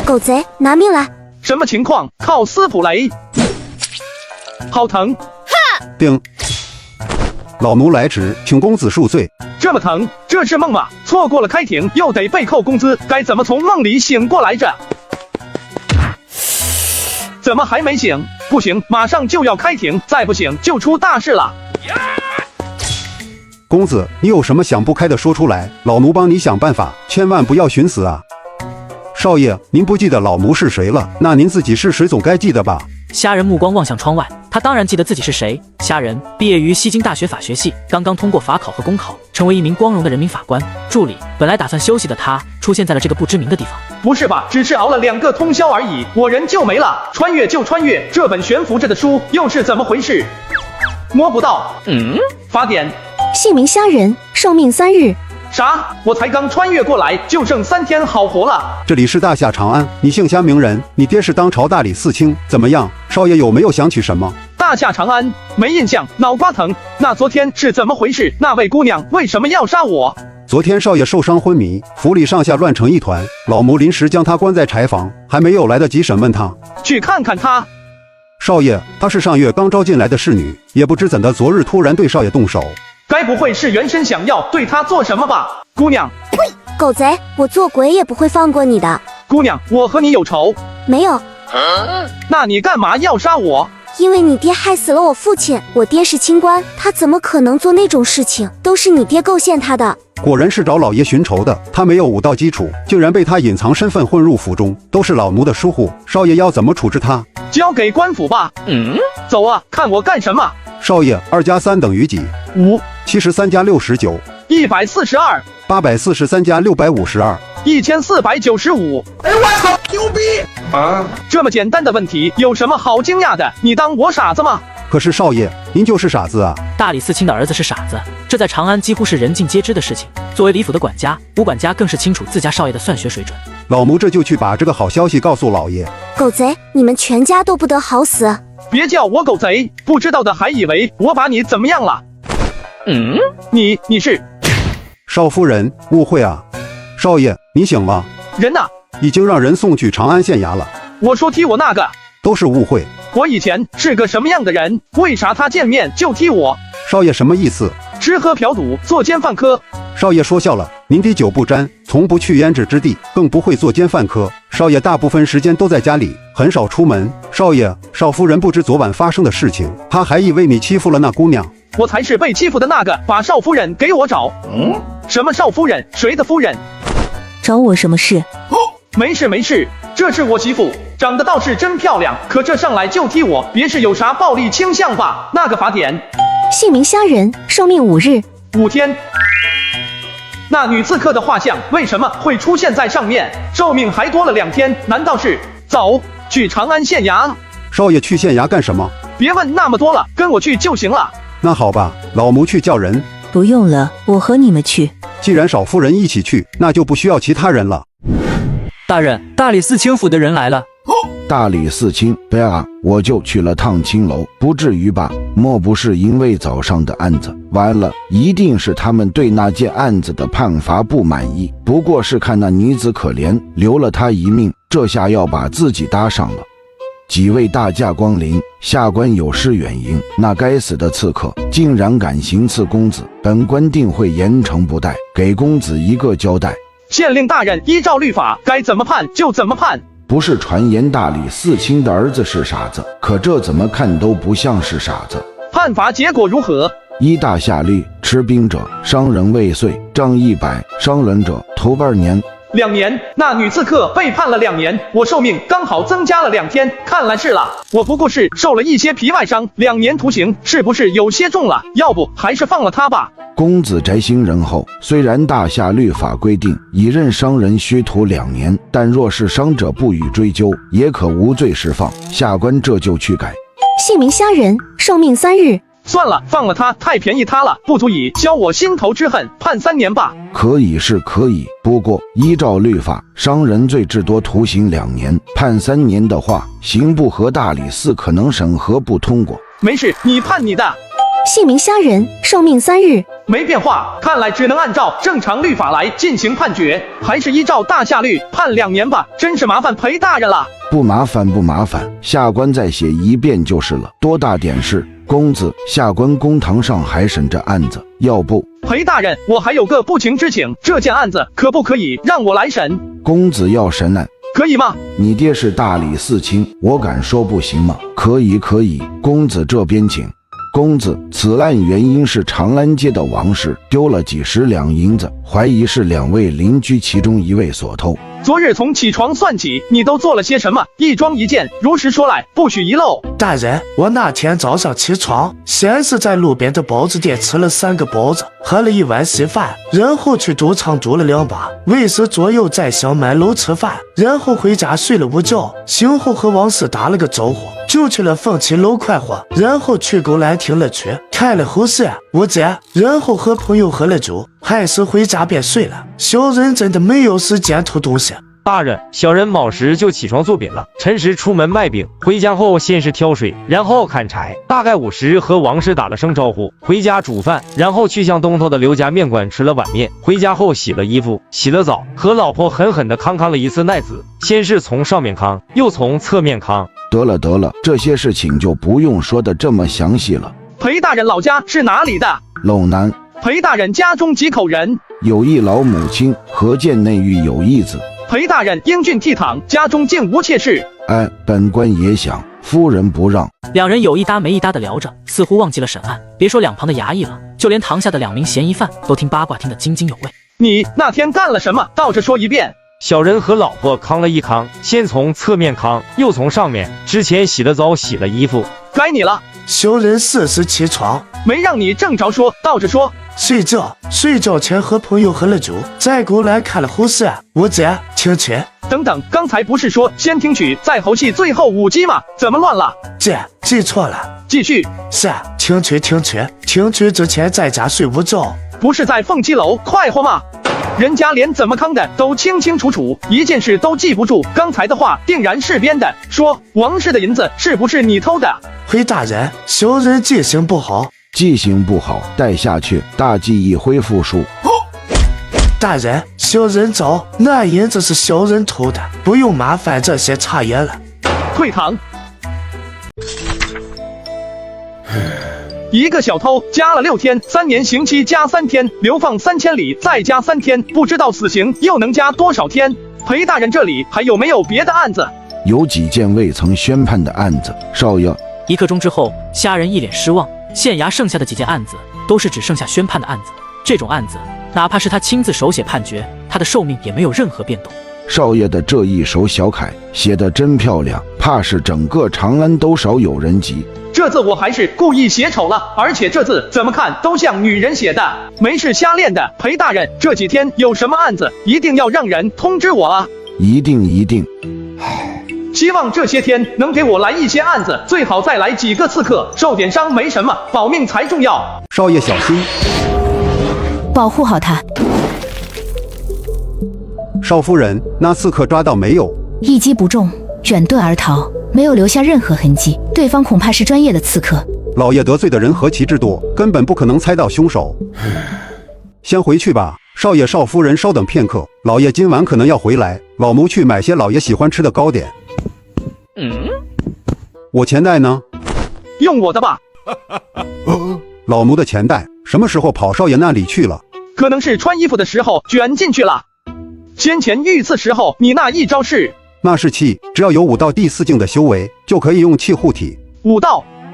狗贼，拿命来！什么情况？靠斯普雷！好疼！定。老奴来迟，请公子恕罪。这么疼，这是梦吗？错过了开庭又得被扣工资，该怎么从梦里醒过来着？怎么还没醒？不行，马上就要开庭，再不醒就出大事了。公子，你有什么想不开的说出来，老奴帮你想办法，千万不要寻死啊！少爷，您不记得老奴是谁了？那您自己是谁总该记得吧？虾仁目光望向窗外，他当然记得自己是谁。虾仁毕业于西京大学法学系，刚刚通过法考和公考，成为一名光荣的人民法官。助理本来打算休息的他，出现在了这个不知名的地方。不是吧？只是熬了2个通宵而已，我人就没了。穿越就穿越，这本悬浮着的书又是怎么回事？摸不到。法典。姓名虾仁，寿命3日。啥？我才刚穿越过来，就剩3天好活了。这里是大夏长安，你姓虾名人，你爹是当朝大理寺卿，怎么样？少爷有没有想起什么？大夏长安，没印象，脑瓜疼。那昨天是怎么回事？那位姑娘为什么要杀我？昨天少爷受伤昏迷，府里上下乱成一团，老奴临时将他关在柴房，还没有来得及审问他。去看看他。少爷，她是上月刚招进来的侍女，也不知怎的，昨日突然对少爷动手。该不会是原身想要对他做什么吧？姑娘，呸！狗贼，我做鬼也不会放过你的。姑娘，我和你有仇？没有。那你干嘛要杀我？因为你爹害死了我父亲，我爹是清官，他怎么可能做那种事情？都是你爹构陷他的。果然是找老爷寻仇的，他没有武道基础，竟然被他隐藏身份混入府中，都是老奴的疏忽。少爷要怎么处置他？交给官府吧。走啊，看我干什么？少爷，2加3等于几？5。73加69。142。843加652。1495。哎呦我操，牛逼啊！这么简单的问题，有什么好惊讶的？你当我傻子吗？可是少爷，您就是傻子啊！大理寺卿的儿子是傻子，这在长安几乎是人尽皆知的事情。作为李府的管家，吴管家更是清楚自家少爷的算学水准。老奴这就去把这个好消息告诉老爷。狗贼，你们全家都不得好死！别叫我狗贼，不知道的还以为我把你怎么样了。你是少夫人，误会啊！少爷，你醒了？人呢？已经让人送去长安县衙了。我说踢我那个都是误会。我以前是个什么样的人？为啥他见面就踢我？少爷什么意思？吃喝嫖赌，做奸犯科。少爷说笑了，您滴酒不沾，从不去胭脂之地，更不会作奸犯科。少爷大部分时间都在家里，很少出门。少爷，少夫人不知昨晚发生的事情，她还以为你欺负了那姑娘。我才是被欺负的那个，把少夫人给我找。什么少夫人？谁的夫人？找我什么事？没事，这是我媳妇，长得倒是真漂亮，可这上来就踢我，别是有啥暴力倾向吧？那个法典。姓名虾仁，寿命5日。5天。那女刺客的画像为什么会出现在上面？寿命还多了2天，难道是？走，去长安县衙。少爷去县衙干什么？别问那么多了，跟我去就行了。那好吧，老奴去叫人。不用了，我和你们去。既然少夫人一起去，那就不需要其他人了。大人，大理寺卿府的人来了。大理寺卿，贝尔，我就去了趟青楼，不至于吧？莫不是因为早上的案子？完了，一定是他们对那件案子的判罚不满意。不过是看那女子可怜，留了她一命，这下要把自己搭上了。几位大驾光临，下官有失远迎。那该死的刺客竟然敢行刺公子，本官定会严惩不贷，给公子一个交代。县令大人，依照律法，该怎么判就怎么判。不是传言大理寺卿的儿子是傻子，可这怎么看都不像是傻子。判罚结果如何？依大下律，持兵者伤人未遂，杖100；伤人者头2年。2年，那女刺客被判了2年，我寿命刚好增加了2天，看来是了。我不过是受了一些皮外伤，2年徒刑是不是有些重了？要不还是放了他吧。公子宅心仁厚，虽然大夏律法规定以任伤人须徒2年，但若是伤者不予追究，也可无罪释放。下官这就去改。姓名虾仁，寿命3日。算了，放了他，太便宜他了，不足以消我心头之恨，判3年吧。可以是可以，不过依照律法，伤人罪至多徒刑2年，判3年的话，刑部和大理寺可能审核不通过。没事，你判你的。姓名虾仁，寿命3日。没变化，看来只能按照正常律法来进行判决，还是依照大夏律判2年吧。真是麻烦裴大人了。不麻烦不麻烦，下官再写一遍就是了。多大点事？公子，下官公堂上还审着案子，要不……裴大人，我还有个不情之请，这件案子可不可以让我来审？公子要审案，可以吗？你爹是大理寺卿，我敢说不行吗？可以可以，公子这边请。公子，此案原因是长安街的王氏丢了几十两银子，怀疑是2位邻居其中1位所偷。昨日从起床算起，你都做了些什么？一桩一件，如实说来，不许遗漏。大人，我那天早上起床，先是在路边的包子店吃了3个包子，喝了1碗稀饭，然后去赌场赌了2把，为时左右在小卖楼吃饭，然后回家睡了午觉，醒后和王氏打了个招呼，就去了凤起楼快活，然后去狗兰亭了去看了后事，我这，然后和朋友喝了酒，还是回家便睡了。小人真的没有时间偷东西。大人，小人卯时就起床做饼了，辰时出门卖饼，回家后先是挑水，然后砍柴，大概午时和王氏打了声招呼，回家煮饭，然后去向东头的刘家面馆吃了碗面，回家后洗了衣服，洗了澡，和老婆狠狠地康了一次奈子，先是从上面康，又从侧面康。得了得了，这些事情就不用说的这么详细了。裴大人老家是哪里的？陇南。裴大人家中几口人？有一老母亲，何见内狱有一子。裴大人英俊倜傥，家中竟无妾室。哎，本官也想，夫人不让。2人有一搭没一搭的聊着，似乎忘记了审案。别说两旁的衙役了，就连堂下的2名嫌疑犯都听八卦听得津津有味。你那天干了什么？倒着说一遍。小人和老婆康了一康，先从侧面康，又从上面。之前洗了澡，洗了衣服。该你了。小人4时起床，没让你正着说，倒着说。睡觉前和朋友喝了酒，在狗栏看了后事，我这听曲。等等，刚才不是说先听曲再猴戏最后5击吗？怎么乱了？这记错了。继续。是听曲之前在家睡午觉。不是在凤七楼快活吗？人家连怎么康的都清清楚楚，一件事都记不住，刚才的话定然是编的。说王氏的银子是不是你偷的？回大人，小人记性不好。记性不好，带下去，大记忆恢复术。大人，小人找，那银子是小人偷的，不用麻烦这些茶叶了。退堂。一个小偷加了6天，3年刑期加3天，流放3000里再加3天，不知道死刑又能加多少天？裴大人这里还有没有别的案子？有几件未曾宣判的案子，少爷。1刻钟之后，虾仁一脸失望。县衙剩下的几件案子，都是只剩下宣判的案子。这种案子，哪怕是他亲自手写判决，他的寿命也没有任何变动。少爷的这一手小楷写得真漂亮，怕是整个长安都少有人及。这字我还是故意写丑了，而且这字怎么看都像女人写的，没事瞎练的。裴大人，这几天有什么案子，一定要让人通知我啊！一定。希望这些天能给我来一些案子，最好再来几个刺客，受点伤没什么，保命才重要。少爷小心，保护好他。少夫人，那刺客抓到没有？一击不中，卷盾而逃，没有留下任何痕迹。对方恐怕是专业的刺客。老爷得罪的人何其之多，根本不可能猜到凶手。先回去吧，少爷少夫人稍等片刻，老爷今晚可能要回来，老奴去买些老爷喜欢吃的糕点。我钱袋呢？用我的吧。老奴的钱袋什么时候跑少爷那里去了？可能是穿衣服的时候卷进去了。先前遇刺时候，你那一招是？那是气，只要有武道第4境的修为，就可以用气护体。武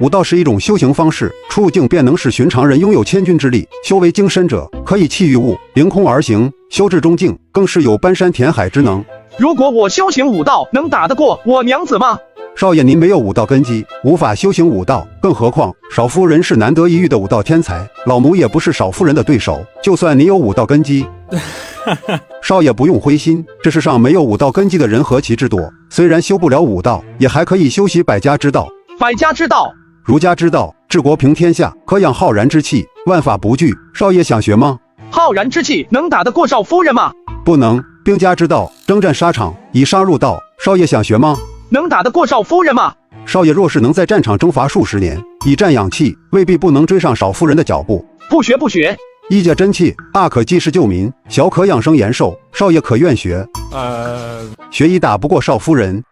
道是一种修行方式，出境便能使寻常人拥有千钧之力。修为精深者，可以气御物，凌空而行，修至中境，更是有搬山填海之能。如果我修行武道，能打得过我娘子吗？少爷您没有武道根基，无法修行武道，更何况少夫人是难得一遇的武道天才，老奴也不是少夫人的对手。就算你有武道根基，少爷不用灰心，这世上没有武道根基的人何其之多。虽然修不了武道，也还可以修习百家之道。百家之道，儒家之道，治国平天下，可养浩然之气，万法不惧。少爷想学吗？浩然之气能打得过少夫人吗？不能。兵家之道，征战沙场，以杀入道。少爷想学吗？能打得过少夫人吗？少爷若是能在战场征伐数十年，以战养气，未必不能追上少夫人的脚步。不学不学，一家真气，大可济世救民，小可养生延寿。少爷可愿学？学亦打不过少夫人。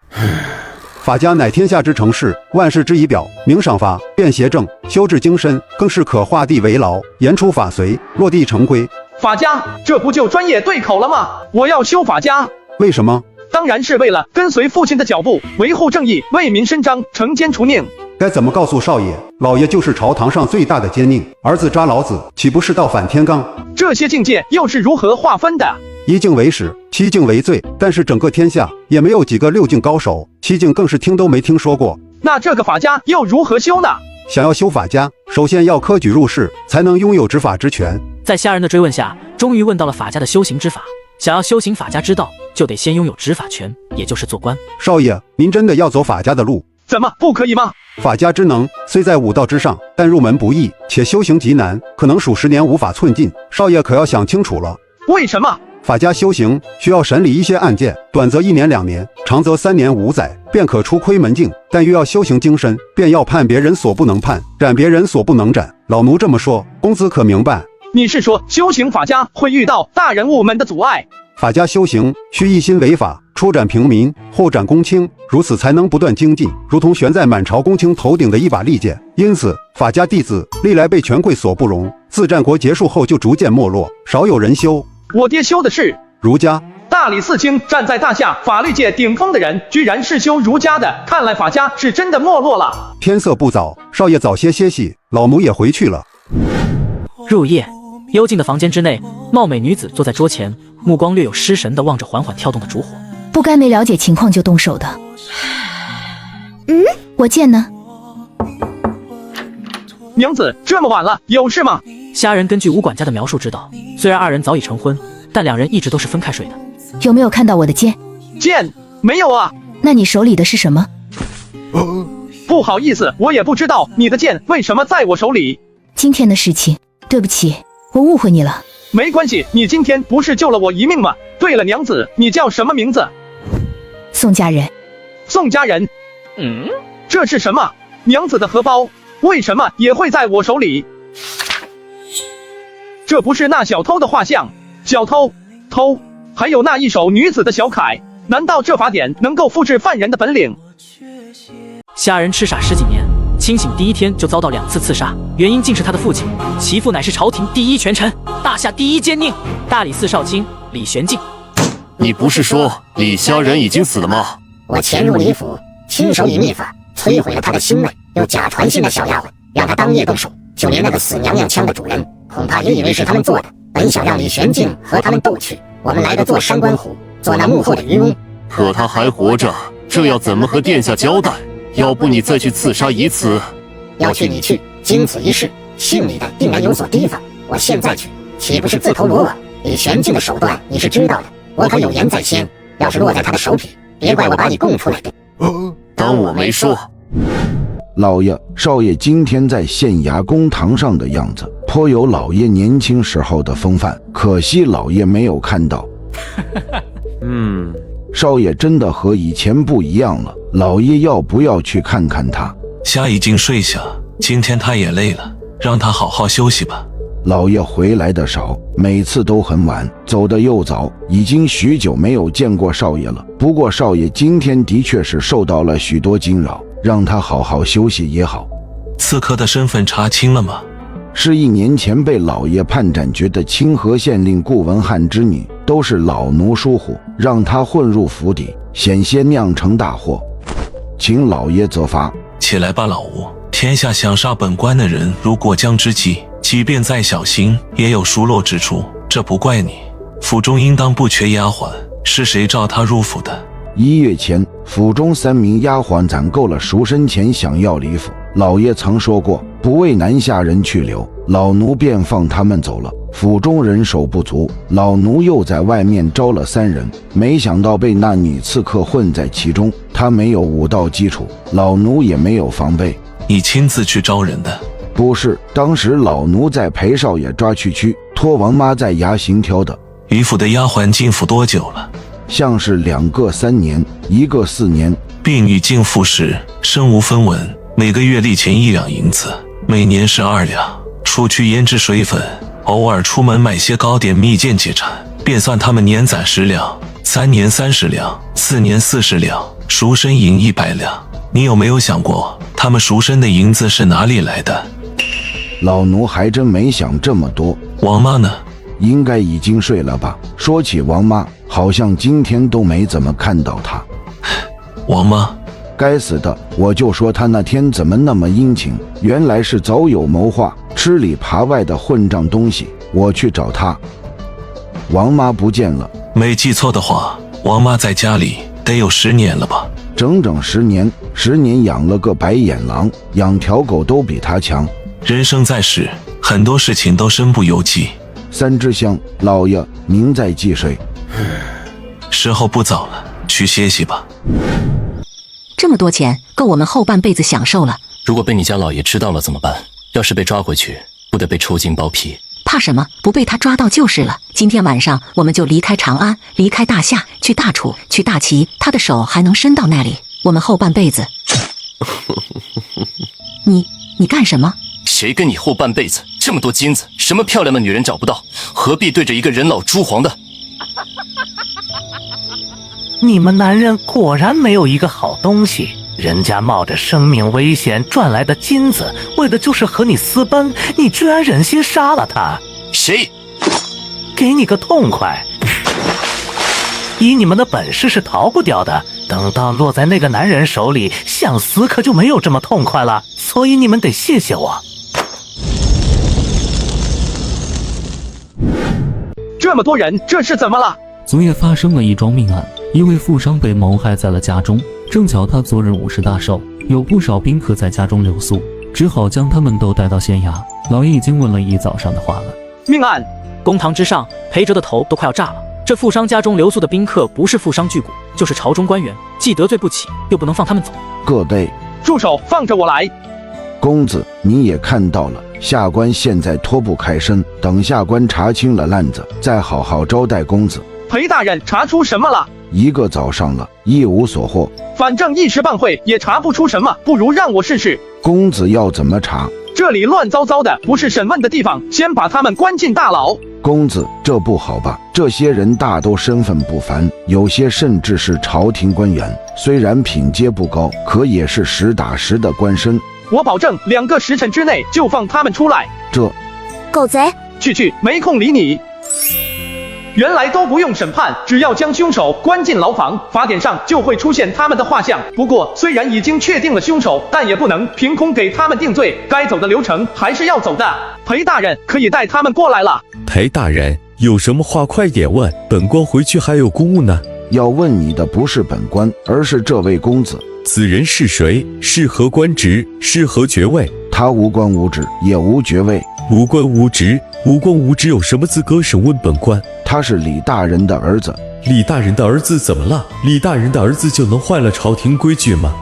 法家乃天下之成事，万事之仪表，明赏罚，辨邪正，修治精深，更是可化地为牢，言出法随，落地成规。法家，这不就专业对口了吗？我要修法家。为什么？当然是为了跟随父亲的脚步，维护正义，为民伸张，惩奸除佞。该怎么告诉少爷？老爷就是朝堂上最大的奸佞，儿子扎老子，岂不是倒反天罡？这些境界又是如何划分的？一境为始，7境为最，但是整个天下也没有几个6境高手，7境更是听都没听说过。那这个法家又如何修呢？想要修法家，首先要科举入仕，才能拥有执法之权。在虾人的追问下，终于问到了法家的修行之法。想要修行法家之道，就得先拥有执法权，也就是做官。少爷，您真的要走法家的路？怎么不可以吗？法家之能虽在武道之上，但入门不易，且修行极难，可能数10年无法寸进。少爷可要想清楚了。为什么？法家修行需要审理一些案件，短则1年2年，长则3年5载，便可出窥门径。但又要修行精深，便要判别人所不能判，斩别人所不能斩。老奴这么说，公子可明白？你是说修行法家会遇到大人物们的阻碍？法家修行需一心为法，初斩平民，后斩公卿，如此才能不断精进，如同悬在满朝公卿头顶的一把利剑。因此，法家弟子历来被权贵所不容，自战国结束后就逐渐没落，少有人修。我爹修的是儒家。大理寺卿站在大夏法律界顶峰的人，居然是修儒家的，看来法家是真的没落了。天色不早，少爷早些歇息，老奴也回去了。入夜，幽静的房间之内，貌美女子坐在桌前，目光略有失神地望着缓缓跳动的烛火。不该没了解情况就动手的。我剑呢？娘子，这么晚了，有事吗？虾人根据吴管家的描述知道，虽然2人早已成婚，但2人一直都是分开睡的。有没有看到我的剑？剑没有啊。那你手里的是什么？不好意思，我也不知道你的剑为什么在我手里。今天的事情，对不起，我误会你了。没关系，你今天不是救了我一命吗？对了，娘子，你叫什么名字？宋家人。宋家人？这是什么？娘子的荷包为什么也会在我手里？这不是那小偷的画像？小偷还有那一手女子的小楷，难道这法典能够复制犯人的本领？虾人痴傻10几年，清醒第1天就遭到2次刺杀，原因竟是他的父亲，其父乃是朝廷第1权臣，大夏第1奸佞，大理寺少卿李玄敬。你不是说李虾人已经死了吗？我潜入李府，亲手以秘法摧毁了他的心位，又假传信的小丫鬟，让他当夜动手，就连那个死娘娘腔的主人，恐怕也以为是他们做的。本想让李玄敬和他们斗去，我们来的做山关虎，做那幕后的渔翁。可他还活着，这要怎么和殿下交代？要不你再去刺杀一次？要去你去，经此一事，姓李的定然有所提防。我现在去，岂不是自投罗网？李玄敬的手段你是知道的，我可有言在先，要是落在他的手里，别怪我把你供出来的。当我没说。老爷，少爷今天在县衙公堂上的样子，颇有老爷年轻时候的风范，可惜老爷没有看到。少爷真的和以前不一样了，老爷要不要去看看他？虾已经睡下，今天他也累了，让他好好休息吧。老爷回来的少，每次都很晚，走得又早，已经许久没有见过少爷了。不过少爷今天的确是受到了许多惊扰，让他好好休息也好。刺客的身份查清了吗？是1年前被老爷判斩决的清河县令顾文翰之女，都是老奴疏忽，让他混入府邸，险些酿成大祸，请老爷责罚。起来吧，老吴！天下想杀本官的人如过江之鲫，即便再小心，也有疏漏之处，这不怪你。府中应当不缺丫鬟，是谁召他入府的？1月前，府中3名丫鬟攒够了赎身钱，想要离府。老爷曾说过，不为南下人去留，老奴便放他们走了。府中人手不足，老奴又在外面招了3人，没想到被那女刺客混在其中。她没有武道基础，老奴也没有防备。你亲自去招人的？不是，当时老奴在陪少爷抓区区，托王妈在衙行挑的。余府的丫鬟进府多久了？像是2个3年，1个4年，婢女进府时身无分文，每个月例钱1两银子，每年12两，除去腌制水粉，偶尔出门买些糕点蜜饯解馋，便算他们年攒10两，3年30两，4年40两，赎身银100两。你有没有想过，他们赎身的银子是哪里来的？老奴还真没想这么多。王妈呢？应该已经睡了吧。说起王妈，好像今天都没怎么看到她。王妈，该死的，我就说她那天怎么那么殷勤，原来是早有谋划，吃里扒外的混账东西。我去找她。王妈不见了。没记错的话，王妈在家里得有10年了吧？整整10年，10年养了个白眼狼，养条狗都比她强。人生在世，很多事情都身不由己。3支香，老爷您在忌睡。时候不早了，去歇息吧。这么多钱，够我们后半辈子享受了。如果被你家老爷知道了怎么办？要是被抓回去，不得被抽筋剥皮？怕什么？不被他抓到就是了。今天晚上我们就离开长安，离开大夏，去大楚，去大齐，他的手还能伸到那里。我们后半辈子。你干什么？谁跟你后半辈子？这么多金子，什么漂亮的女人找不到，何必对着一个人老珠黄的？你们男人果然没有一个好东西，人家冒着生命危险赚来的金子，为的就是和你私奔，你居然忍心杀了他。谁？给你个痛快。以你们的本事是逃不掉的，等到落在那个男人手里，想死可就没有这么痛快了，所以你们得谢谢我。这么多人，这是怎么了？昨夜发生了一桩命案，一位富商被谋害在了家中，正巧他昨日50大寿，有不少宾客在家中留宿，只好将他们都带到县衙。老爷已经问了一早上的话了。命案，公堂之上，裴哲的头都快要炸了。这富商家中留宿的宾客，不是富商巨贾，就是朝中官员，既得罪不起，又不能放他们走。各位，住手，放着我来。公子，你也看到了，下官现在脱不开身，等下官查清了烂子，再好好招待公子。裴大人查出什么了？1个早上了，一无所获。反正一时半会也查不出什么，不如让我试试。公子要怎么查？这里乱糟糟的，不是审问的地方，先把他们关进大牢。公子，这不好吧？这些人大都身份不凡，有些甚至是朝廷官员，虽然品阶不高，可也是实打实的官绅。我保证2个时辰之内就放他们出来。这狗贼，去，没空理你。原来都不用审判，只要将凶手关进牢房，法典上就会出现他们的画像。不过虽然已经确定了凶手，但也不能凭空给他们定罪，该走的流程还是要走的。裴大人可以带他们过来了。裴大人有什么话快点问，本官回去还有公务呢。要问你的不是本官，而是这位公子。此人是谁？是何官职？是何爵位？他无官无职，也无爵位。无官无职，无官无职有什么资格审问本官？他是李大人的儿子。李大人的儿子怎么了？李大人的儿子就能坏了朝廷规矩吗？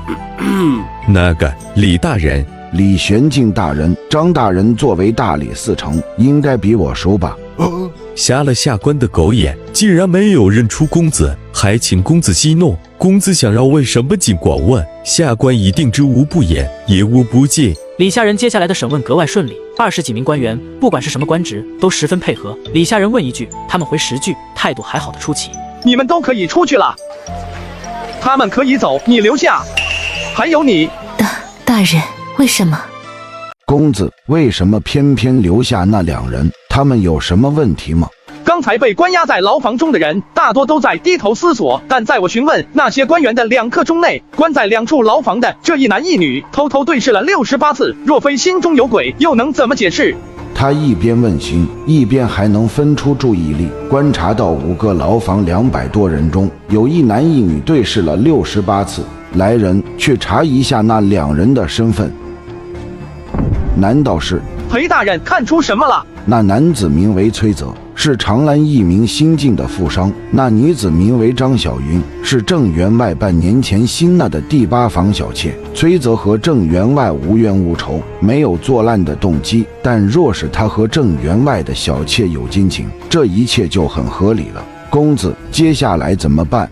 那个李大人，李玄敬大人，张大人作为大理寺丞，应该比我熟吧？瞎了下官的狗眼，竟然没有认出公子，还请公子息怒。公子想要问什么尽管问，下官一定知无不言，言无不尽。李下人接下来的审问格外顺利，20几名官员，不管是什么官职，都十分配合。李下人问一句，他们回10句，态度还好的出奇。你们都可以出去了，他们可以走，你留下。还有你，大人，为什么？公子，为什么偏偏留下那2人？他们有什么问题吗？刚才被关押在牢房中的人，大多都在低头思索，但在我询问那些官员的2刻钟内，关在2处牢房的这一男一女，偷偷对视了68次。若非心中有鬼，又能怎么解释？他一边问询，一边还能分出注意力，观察到5个牢房200多人中，有一男一女对视了68次。来人，去查一下那2人的身份。难道是？裴大人看出什么了？那男子名为崔泽，是长安一名新晋的富商；那女子名为张小云，是郑员外半年前新纳的第8房小妾。崔泽和郑员外无冤无仇，没有作烂的动机，但若是他和郑员外的小妾有奸情，这一切就很合理了。公子，接下来怎么办？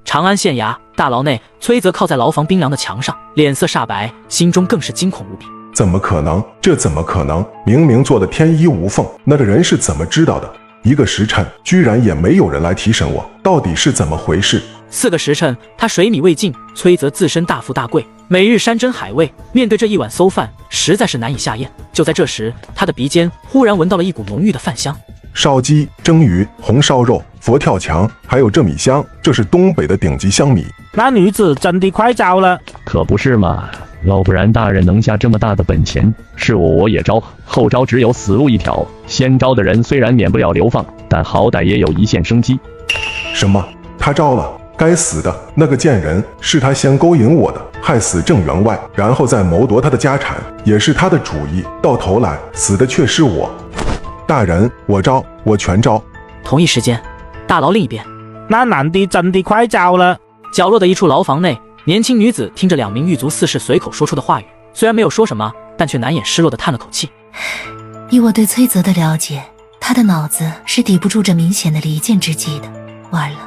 长安县衙大牢内，崔泽靠在牢房冰凉的墙上，脸色煞白，心中更是惊恐无比。怎么可能？这怎么可能？明明做的天衣无缝，那个人是怎么知道的？一个时辰，居然也没有人来提审我，到底是怎么回事？4个时辰，他水米未进，崔泽自身大富大贵，每日山珍海味，面对这一碗馊饭，实在是难以下咽。就在这时，他的鼻尖忽然闻到了一股浓郁的饭香。烧鸡、蒸鱼、红烧肉、佛跳墙，还有这米香，这是东北的顶级香米。那女子真的快招了，可不是嘛？要不然大人能下这么大的本钱，是我也招，后招只有死路一条。先招的人虽然免不了流放，但好歹也有一线生机。什么？他招了？该死的那个贱人，是他先勾引我的，害死郑员外，然后再谋夺他的家产，也是他的主意，到头来死的却是我。大人，我招，我全招。同一时间，大牢另一边，那男的真的快招了。角落的一处牢房内，年轻女子听着2名狱卒四世随口说出的话语，虽然没有说什么，但却难掩失落地叹了口气。以我对崔泽的了解，他的脑子是抵不住这明显的离间之计的。完了。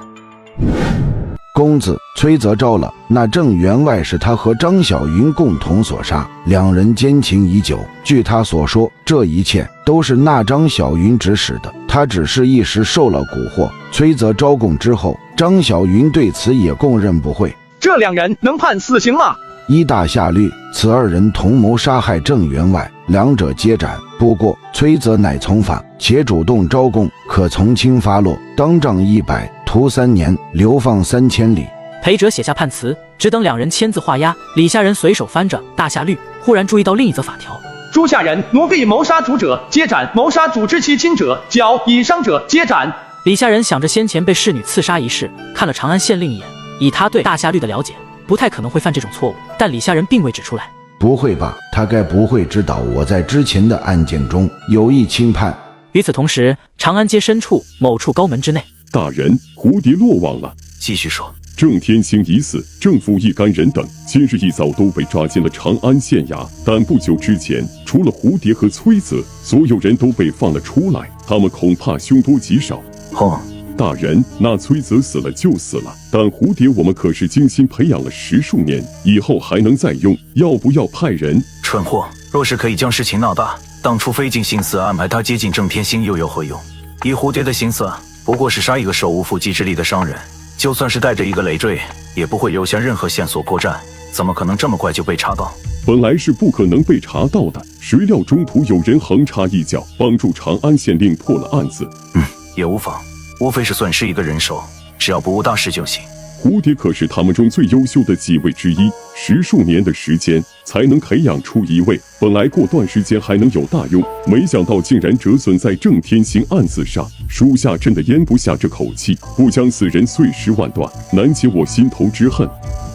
公子，崔泽招了，那郑员外是他和张小云共同所杀，两人奸情已久。据他所说，这一切都是那张小云指使的，他只是一时受了蛊惑。崔泽招供之后，张小云对此也供认不讳。这2人能判死刑吗？依大下律，此2人同谋杀害郑员外，两者皆斩。不过崔泽乃从法，且主动招供，可从轻发落，当杖100，徒3年，流放3000里。裴哲写下判词，只等2人签字画押。李下人随手翻着大下律，忽然注意到另一则法条：诸下人奴婢谋杀主者皆斩，谋杀主之其亲者绞，以伤者皆斩。李下人想着先前被侍女刺杀一事，看了长安县令一眼，以他对大下律的了解，不太可能会犯这种错误，但李下人并未指出来。不会吧，他该不会知道我在之前的案件中有意轻判。与此同时，长安街深处某处高门之内，大人，蝴蝶落网了。继续说。郑天兴已死，郑府一干人等今日一早都被抓进了长安县衙，但不久之前，除了蝴蝶和崔泽，所有人都被放了出来，他们恐怕凶多吉少。大人，那崔泽死了就死了，但蝴蝶我们可是精心培养了10数年，以后还能再用，要不要派人？蠢货，若是可以将事情闹大，当初费尽心思安排他接近郑天兴又有何用？以蝴蝶的心思，不过是杀一个手无缚鸡之力的商人，就算是带着一个累赘，也不会留下任何线索破绽，怎么可能这么快就被查到？本来是不可能被查到的，谁料中途有人横插一脚，帮助长安县令破了案子。也无妨，无非是损失一个人手，只要不误大事就行。蝴蝶可是他们中最优秀的几位之一，10数年的时间才能培养出一位，本来过段时间还能有大用，没想到竟然折损在郑天兴案子上。属下真的咽不下这口气，不将此人碎尸万段，难解我心头之恨。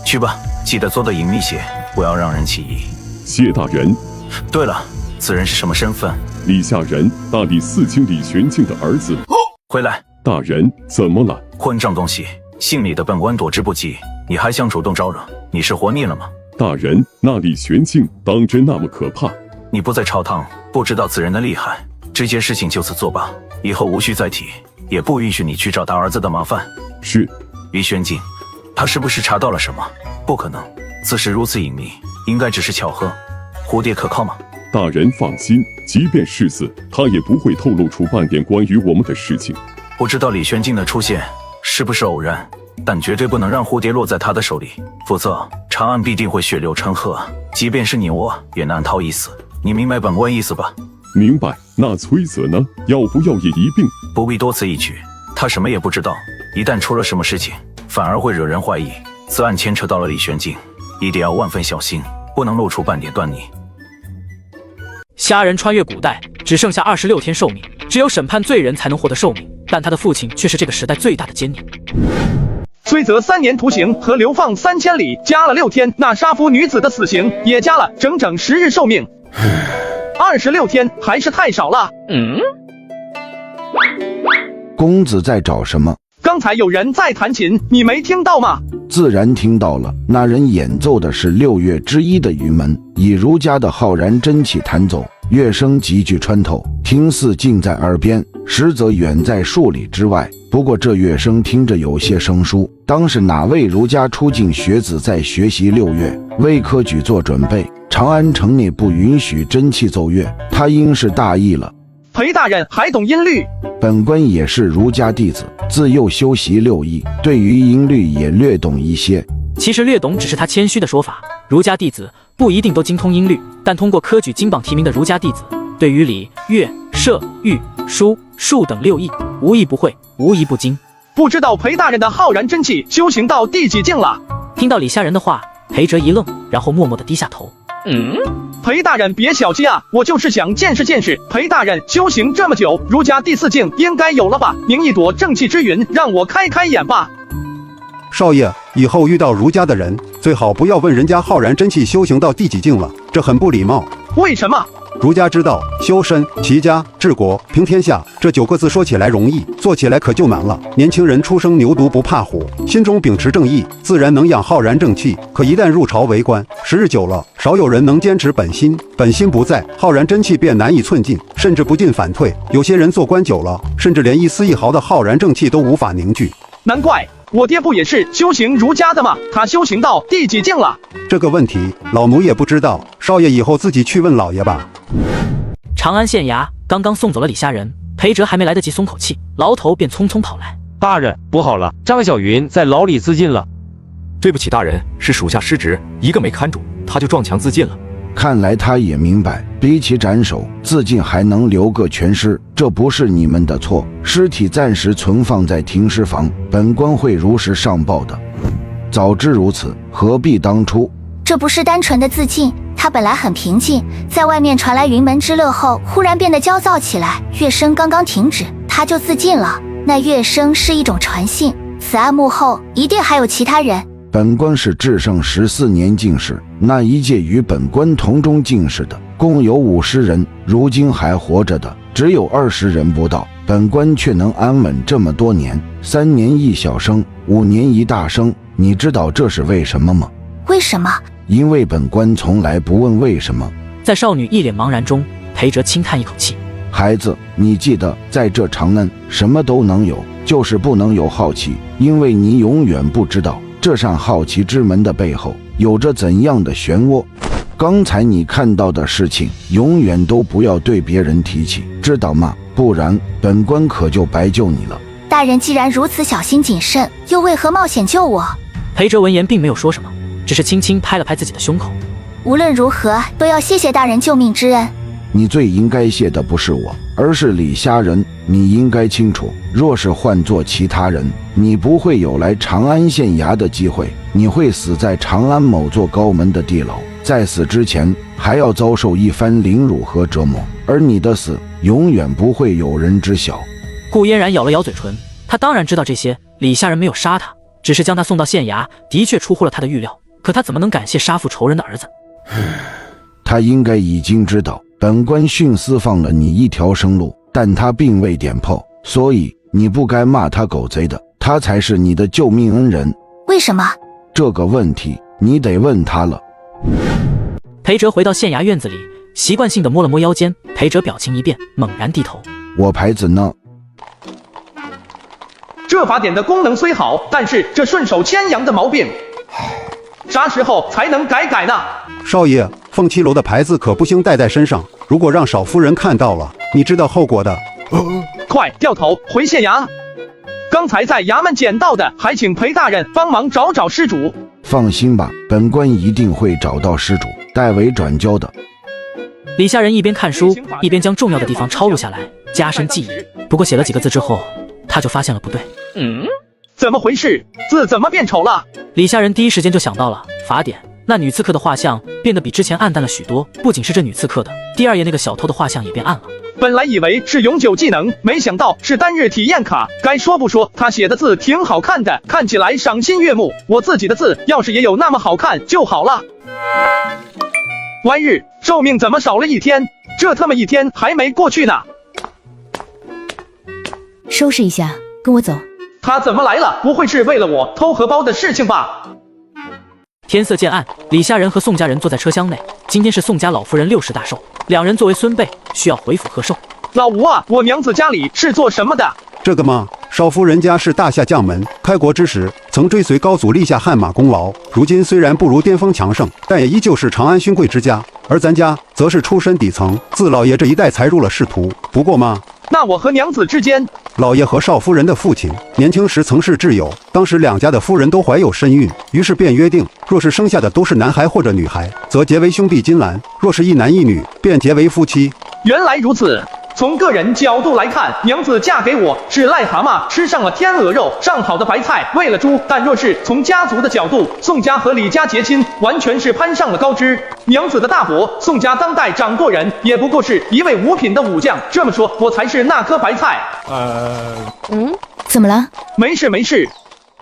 去吧，记得做得隐秘些，不要让人起疑。谢大人。对了，此人是什么身份？李下人，大理寺卿李玄敬的儿子。回来。大人，怎么了？混账东西！姓李的本官躲之不及，你还想主动招惹？你是活腻了吗？大人，那李玄敬当真那么可怕？你不在朝堂，不知道此人的厉害。这件事情就此作罢，以后无需再提，也不允许你去找他儿子的麻烦。是。李玄敬，他是不是查到了什么？不可能，此事如此隐秘，应该只是巧合。蝴蝶可靠吗？大人放心，即便是死，他也不会透露出半点关于我们的事情。不知道李玄敬的出现是不是偶然，但绝对不能让蝴蝶落在他的手里，否则长安必定会血流成河，即便是你我也难逃一死。你明白本官意思吧？明白。那崔泽呢？要不要也一并？不必多此一举，他什么也不知道，一旦出了什么事情，反而会惹人怀疑。此案牵扯到了李玄敬，一定要万分小心，不能露出半点端倪。虾人穿越古代，只剩下26天寿命，只有审判罪人才能获得寿命，但他的父亲却是这个时代最大的奸佞。崔泽3年徒刑和流放3000里，加了6天，那杀夫女子的死刑也加了整整10日寿命。26天还是太少了。公子在找什么？刚才有人在弹琴，你没听到吗？自然听到了，那人演奏的是6月之一的云门，以儒家的浩然真气弹奏，乐声极具穿透，听似近在耳边，实则远在数里之外。不过这乐声听着有些生疏，当是哪位儒家出境学子在学习六乐，为科举做准备。长安城内不允许真气奏乐，他应是大意了。裴大人还懂音律？本官也是儒家弟子，自幼修习六艺，对于音律也略懂一些。其实略懂只是他谦虚的说法，儒家弟子不一定都精通音律，但通过科举金榜题名的儒家弟子，对于礼、乐、射、御、书、数等六艺，无一不会，无一不精。不知道裴大人的浩然真气修行到第几境了？听到李下人的话，裴哲一愣，然后默默地低下头。裴大人别小气啊，我就是想见识见识。裴大人修行这么久，儒家第4境应该有了吧？您一朵正气之云，让我开开眼吧。少爷，以后遇到儒家的人，最好不要问人家浩然真气修行到第几境了，这很不礼貌。为什么？儒家之道，修身、齐家、治国、平天下，这9个字说起来容易，做起来可就难了。年轻人初生牛犊不怕虎，心中秉持正义，自然能养浩然正气。可一旦入朝为官，时日久了，少有人能坚持本心，本心不在，浩然真气便难以寸进，甚至不进反退。有些人做官久了，甚至连一丝一毫的浩然正气都无法凝聚。难怪我爹不也是修行儒家的吗？他修行到第几境了？这个问题老奴也不知道，少爷以后自己去问老爷吧。长安县衙刚刚送走了李下人，裴哲还没来得及松口气，牢头便匆匆跑来。大人，不好了，张小云在牢里自尽了。对不起大人，是属下失职，一个没看住，他就撞墙自尽了。看来他也明白，比起斩首，自尽还能留个全尸，这不是你们的错。尸体暂时存放在停尸房，本官会如实上报的。早知如此，何必当初？这不是单纯的自尽，他本来很平静，在外面传来云门之乐后，忽然变得焦躁起来。乐声刚刚停止，他就自尽了。那乐声是一种传信，此案幕后一定还有其他人。本官是至圣14年进士，那一届与本官同中进士的共有50人，如今还活着的只有20人不到。本官却能安稳这么多年，3年一小生，5年一大生，你知道这是为什么吗？为什么？因为本官从来不问为什么。在少女一脸茫然中，裴哲轻叹一口气。孩子，你记得，在这长安什么都能有，就是不能有好奇，因为你永远不知道这扇好奇之门的背后有着怎样的漩涡。刚才你看到的事情，永远都不要对别人提起，知道吗？不然本官可就白救你了。大人既然如此小心谨慎，又为何冒险救我？裴哲闻言并没有说什么，只是轻轻拍了拍自己的胸口。无论如何，都要谢谢大人救命之恩。你最应该谢的不是我，而是李虾仁。你应该清楚，若是换做其他人，你不会有来长安县衙的机会，你会死在长安某座高门的地牢，在死之前还要遭受一番凌辱和折磨，而你的死永远不会有人知晓。顾嫣然咬了咬嘴唇，他当然知道这些，李下人没有杀他，只是将他送到县衙，的确出乎了他的预料。可他怎么能感谢杀父仇人的儿子？他应该已经知道本官徇私放了你一条生路，但他并未点破，所以你不该骂他狗贼的，他才是你的救命恩人。为什么？这个问题你得问他了。裴哲回到县衙院子里，习惯性地摸了摸腰间，裴哲表情一变，猛然低头。我牌子呢？这法典的功能虽好，但是这顺手牵羊的毛病，啥时候才能改呢？少爷，凤七楼的牌子可不兴带在身上，如果让少夫人看到了，你知道后果的。快掉头回县衙！刚才在衙门捡到的，还请裴大人帮忙找找失主。放心吧，本官一定会找到失主，代为转交的。李下人一边看书，一边将重要的地方抄录下来，加深记忆。不过写了几个字之后，他就发现了不对。怎么回事？字怎么变丑了？李下人第一时间就想到了法典，那女刺客的画像变得比之前暗淡了许多。不仅是这女刺客的，第2页那个小偷的画像也变暗了。本来以为是永久技能，没想到是单日体验卡。该说不说，他写的字挺好看的，看起来赏心悦目。我自己的字要是也有那么好看就好了。歪日，寿命怎么少了1天？这他妈1天还没过去呢。收拾一下，跟我走。他怎么来了？不会是为了我偷荷包的事情吧？天色渐暗，李下人和宋家人坐在车厢内，今天是宋家老夫人60大寿，两人作为孙辈，需要回府贺寿。老吴啊，我娘子家里是做什么的？这个嘛，少夫人家是大夏将门，开国之时曾追随高祖立下汗马功劳，如今虽然不如巅峰强盛，但也依旧是长安勋贵之家。而咱家则是出身底层，自老爷这一代才入了仕途。不过嘛，那我和娘子之间，老爷和少夫人的父亲年轻时曾是挚友，当时两家的夫人都怀有身孕，于是便约定，若是生下的都是男孩或者女孩，则结为兄弟金兰；若是一男一女，便结为夫妻。原来如此。从个人角度来看，娘子嫁给我是癞蛤蟆吃上了天鹅肉，上好的白菜喂了猪。但若是从家族的角度，宋家和李家结亲，完全是攀上了高枝。娘子的大伯，宋家当代掌舵人，也不过是一位五品的武将。这么说，我才是那颗白菜。怎么了？没事没事。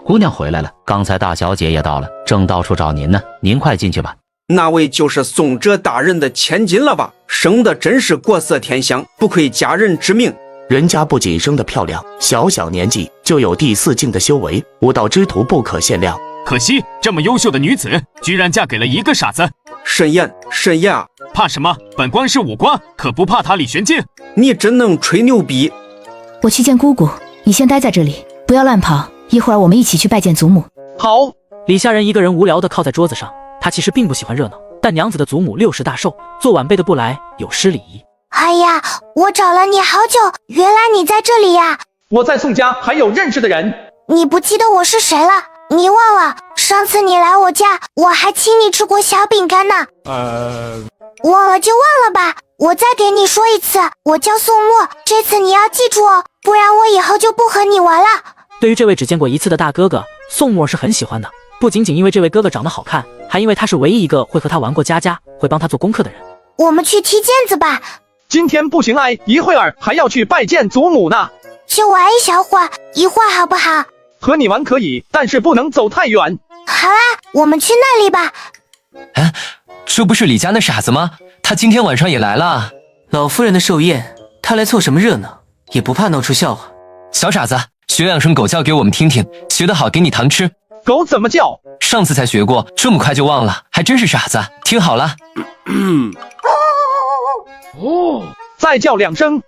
姑娘回来了，刚才大小姐也到了，正到处找您呢，您快进去吧。那位就是宋哲大人的千金了吧？生的真是国色天香，不愧佳人之名。人家不仅生得漂亮，小小年纪就有第4境的修为，武道之徒不可限量。可惜这么优秀的女子，居然嫁给了一个傻子。慎言慎言啊！怕什么？本官是武官，可不怕他李玄静。你真能吹牛逼！我去见姑姑，你先待在这里，不要乱跑。一会儿我们一起去拜见祖母。好。李下人一个人无聊地靠在桌子上，他其实并不喜欢热闹，但娘子的祖母60大寿，做晚辈的不来有失礼仪。哎呀，我找了你好久，原来你在这里呀！我在宋家还有认识的人。你不记得我是谁了？你忘了上次你来我家，我还请你吃过小饼干呢。忘了就忘了吧，我再给你说一次，我叫宋墨，这次你要记住哦，不然我以后就不和你玩了。对于这位只见过一次的大哥哥，宋墨是很喜欢的，不仅仅因为这位哥哥长得好看，还因为他是唯一一个会和他玩过家家，会帮他做功课的人。我们去踢毽子吧。今天不行哎，一会儿还要去拜见祖母呢。就玩一小会儿，一会儿好不好？和你玩可以，但是不能走太远。好啊，我们去那里吧。这不是李家那傻子吗？他今天晚上也来了。老夫人的寿宴，他来凑什么热闹？也不怕闹出笑话。小傻子，学2声狗叫给我们听听，学得好给你糖吃。狗怎么叫？上次才学过，这么快就忘了，还真是傻子。听好了。再叫2声。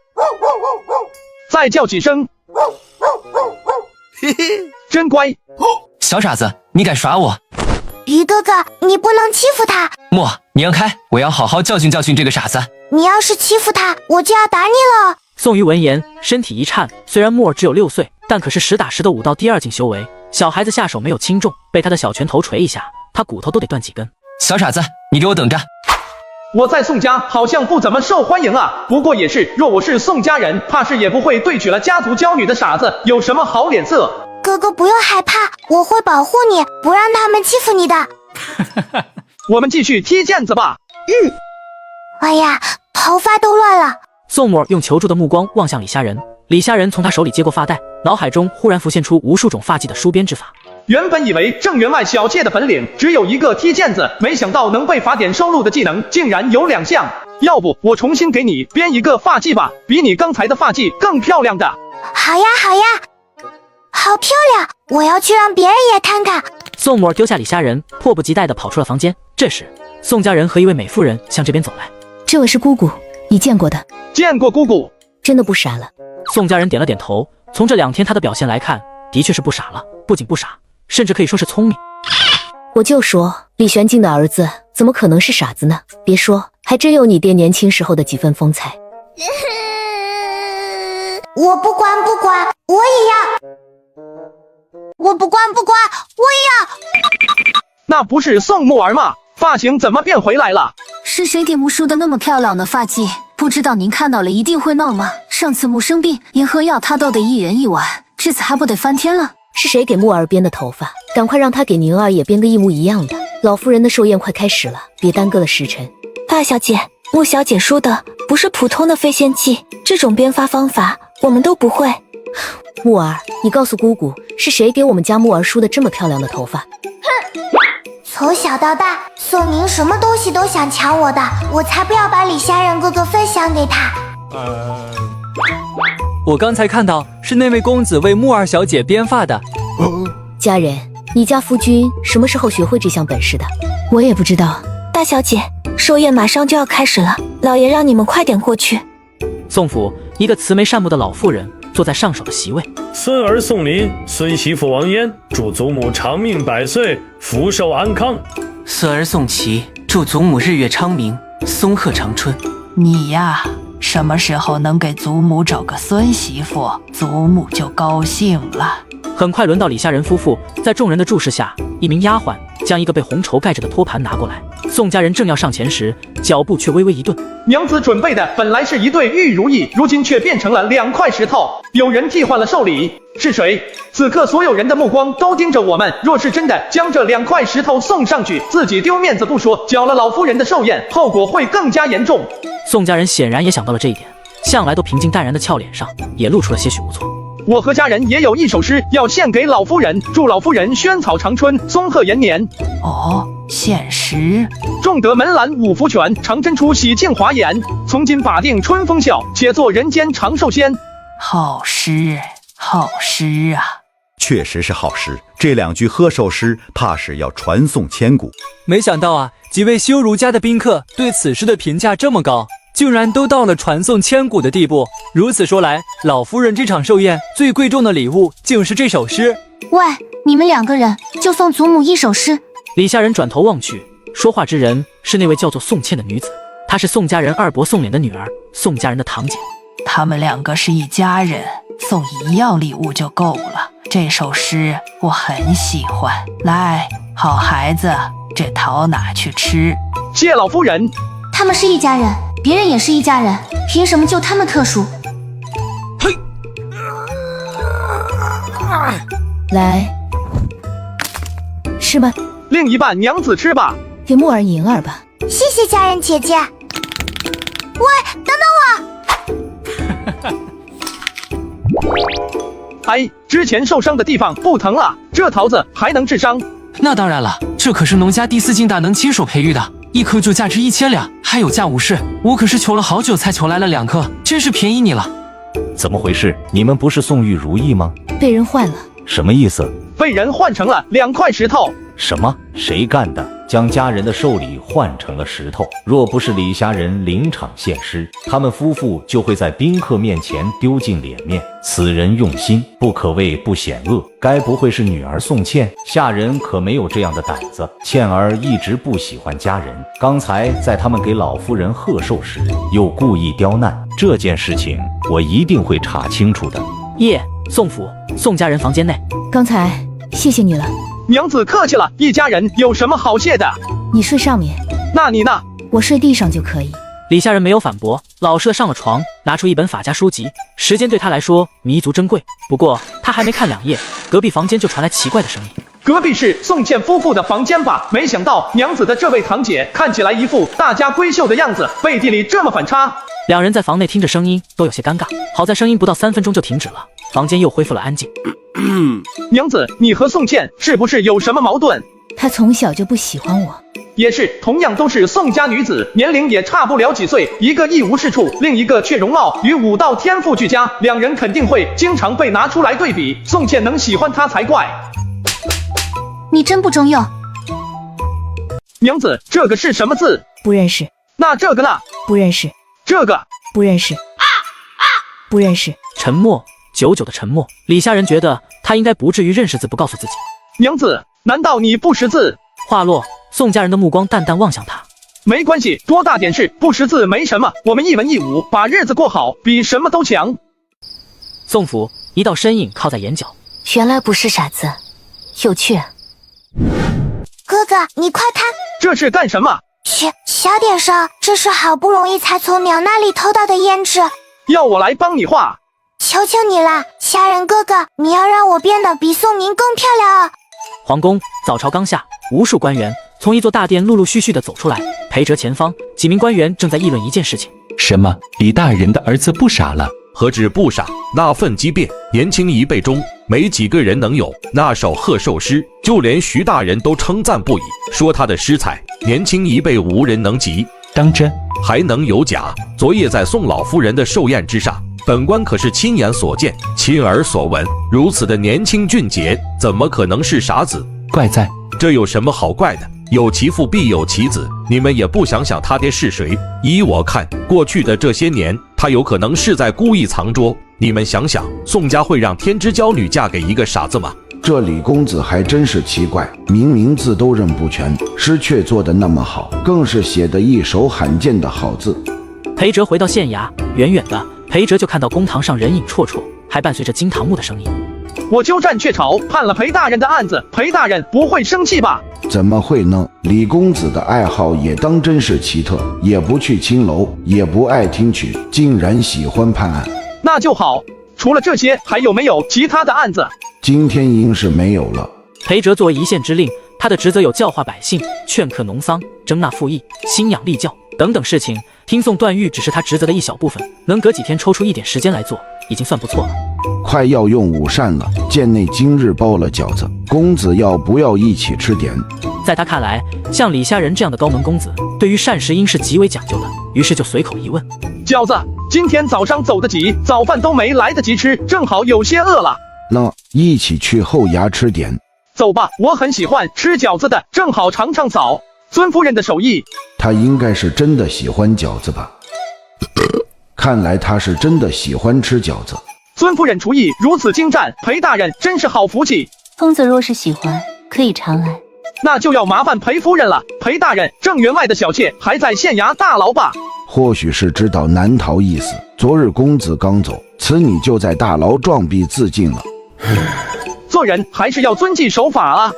再叫几声。真乖。小傻子，你敢耍我？于哥哥，你不能欺负他。莫，你让开，我要好好教训教训这个傻子。你要是欺负他，我就要打你了。宋瑜闻言，身体一颤。虽然木耳只有6岁，但可是实打实的武道第2境修为。小孩子下手没有轻重，被他的小拳头锤一下，他骨头都得断几根。小傻子，你给我等着！我在宋家好像不怎么受欢迎啊。不过也是，若我是宋家人，怕是也不会对娶了家族娇女的傻子有什么好脸色。哥哥不用害怕，我会保护你，不让他们欺负你的。我们继续踢毽子吧。哎呀，头发都乱了。宋沫用求助的目光望向李虾仁，李虾仁从他手里接过发带，脑海中忽然浮现出无数种发髻的梳编之法。原本以为郑员外小妾的本领只有一个踢毽子，没想到能被法典收录的技能竟然有2项。要不我重新给你编一个发髻吧，比你刚才的发髻更漂亮的。好呀好呀，好漂亮，我要去让别人也看看。宋沫丢下李虾仁，迫不及待地跑出了房间。这时宋家人和一位美妇人向这边走来。这位是姑姑，你见过的？见过姑姑。真的不傻了？宋家人点了点头，从这2天他的表现来看，的确是不傻了，不仅不傻，甚至可以说是聪明。我就说李玄静的儿子怎么可能是傻子呢？别说，还真有你爹年轻时候的几分风采。我不管，我也要。我不管，我也要。那不是宋木儿吗？发型怎么变回来了？是谁给木梳的那么漂亮的发髻？不知道您看到了一定会闹吗？上次木生病，银河药他都得1人1碗，这次还不得翻天了？是谁给木儿编的头发？赶快让他给宁儿也编个一模一样的。老夫人的寿宴快开始了，别耽搁了时辰。大小姐，穆小姐说的不是普通的飞仙髻，这种编发方法我们都不会。木儿，你告诉姑姑，是谁给我们家木儿梳的这么漂亮的头发？从小到大，宋宁什么东西都想抢我的，我才不要把李虾仁哥哥分享给他。我刚才看到是那位公子为木儿小姐编发的。家人，你家夫君什么时候学会这项本事的？我也不知道。大大小姐，寿宴马上就要开始了，老爷让你们快点过去。宋府一个慈眉善目的老妇人坐在上首的席位。孙儿宋林，孙媳妇王嫣，祝祖母长命百岁，福寿安康。孙儿宋琦，祝祖母日月昌明，松鹤长春。你呀，什么时候能给祖母找个孙媳妇，祖母就高兴了。很快轮到李家人夫妇，在众人的注视下，一名丫鬟将一个被红绸盖着的托盘拿过来。宋家人正要上前时，脚步却微微一顿。娘子准备的本来是一对玉如意，如今却变成了2块石头。有人替换了寿礼，是谁？此刻所有人的目光都盯着我们。若是真的将这2块石头送上去，自己丢面子不说，搅了老夫人的寿宴，后果会更加严重。宋家人显然也想到了这一点，向来都平静淡然的俏脸上也露出了些许无措。我和家人也有一首诗要献给老夫人，祝老夫人萱草长春，松鹤延年。哦，献诗。种得门兰五福全，常真出喜庆华颜。从今把定春风笑，且做人间长寿仙。好诗，好诗啊！确实是好诗，这2句贺寿诗怕是要传颂千古。没想到啊，几位修儒家的宾客对此诗的评价这么高，竟然都到了传颂千古的地步。如此说来，老夫人这场寿宴最贵重的礼物竟是这首诗。喂，你们2个人就送祖母一首诗。李家人转头望去，说话之人是那位叫做宋茜的女子，她是宋家人二伯宋濂的女儿，宋家人的堂姐。他们2个是一家人，送1样礼物就够了。这首诗我很喜欢，来，好孩子，这桃拿去吃。谢老夫人。他们是一家人，别人也是一家人，凭什么就他们特殊？嘿，来，吃吧。另一半娘子吃吧。给木儿银儿吧。谢谢家人姐姐。喂，等等我！哎，之前受伤的地方不疼了，这桃子还能治伤。那当然了，这可是农家第4进大能亲手培育的，1颗就价值1000两，还有价50。我可是求了好久才求来了2颗，真是便宜你了。怎么回事？你们不是送玉如意吗？被人换了。什么意思？被人换成了2块石头。什么？谁干的？将家人的寿礼换成了石头？若不是李家人临场献诗，他们夫妇就会在宾客面前丢尽脸面。此人用心，不可谓不险恶。该不会是女儿宋茜？下人可没有这样的胆子。茜儿一直不喜欢家人，刚才在他们给老夫人贺寿时，又故意刁难。这件事情我一定会查清楚的。夜，宋府宋家人房间内。刚才谢谢你了。娘子客气了，一家人有什么好谢的？你睡上面。那你呢？我睡地上就可以。李家人没有反驳，老实的上了床，拿出一本法家书籍。时间对他来说弥足珍贵，不过他还没看2页，隔壁房间就传来奇怪的声音。隔壁是宋茜夫妇的房间吧？没想到娘子的这位堂姐看起来一副大家闺秀的样子，背地里这么反差。2人在房内听着声音都有些尴尬，好在声音不到3分钟就停止了，房间又恢复了安静。娘子，你和宋茜是不是有什么矛盾？她从小就不喜欢我。也是，同样都是宋家女子，年龄也差不了几岁，一个一无是处，另一个却容貌与武道天赋俱佳，2人肯定会经常被拿出来对比。宋茜能喜欢他才怪。你真不中用。娘子，这个是什么字？不认识。那这个呢？不认识。这个？不认识。不认识。沉默，久久的沉默。李家人觉得他应该不至于认识字不告诉自己。娘子，难道你不识字？话落，宋家人的目光淡淡望向他。没关系，多大点事，不识字没什么，我们一文一武，把日子过好，比什么都强。宋府一道身影靠在眼角。原来不是傻子，有趣。哥哥，你快看，这是干什么？小点声，这是好不容易才从娘那里偷到的胭脂。要我来帮你画？求求你了，家人哥哥，你要让我变得比宋宁更漂亮啊！皇宫早朝刚下，无数官员从一座大殿陆陆续续的走出来，陪着前方几名官员正在议论一件事情。什么？李大人的儿子不傻了？何止不傻，那份机变，年轻一辈中没几个人能有。那首贺寿诗，就连徐大人都称赞不已，说他的诗才，年轻一辈无人能及。当真？还能有假？昨夜在宋老夫人的寿宴之上，本官可是亲眼所见，亲耳所闻，如此的年轻俊杰，怎么可能是傻子？怪哉，这有什么好怪的？有其父必有其子，你们也不想想他爹是谁？依我看，过去的这些年，他有可能是在故意藏拙。你们想想，宋家会让天之娇女嫁给一个傻子吗？这李公子还真是奇怪，明明字都认不全，诗却做得那么好，更是写得一手罕见的好字。裴哲回到县衙，远远的，裴哲就看到公堂上人影绰绰，还伴随着金堂木的声音。我鸠占鹊巢，判了裴大人的案子，裴大人不会生气吧？怎么会呢？李公子的爱好也当真是奇特，也不去青楼，也不爱听曲，竟然喜欢判案。那就好。除了这些，还有没有其他的案子？今天应是没有了。裴哲作为一县之令，他的职责有教化百姓、劝课农桑、征纳赋役、兴养立教等等事情。听讼断狱只是他职责的一小部分，能隔几天抽出一点时间来做，已经算不错了。快要用午膳了，贱内今日包了饺子，公子要不要一起吃点？在他看来，像李虾仁这样的高门公子，对于膳食应是极为讲究的，于是就随口一问：饺子，今天早上走得急，早饭都没来得及吃，正好有些饿了。那一起去后衙吃点。走吧，我很喜欢吃饺子的，正好尝尝嫂尊夫人的手艺。他应该是真的喜欢饺子吧？看来他是真的喜欢吃饺子。尊夫人厨艺如此精湛，裴大人真是好福气。公子若是喜欢，可以常来。那就要麻烦裴夫人了。裴大人，郑员外的小妾还在县衙大牢吧？或许是知道难逃一死，昨日公子刚走，此女就在大牢撞壁自尽了。做人还是要遵纪守法啊！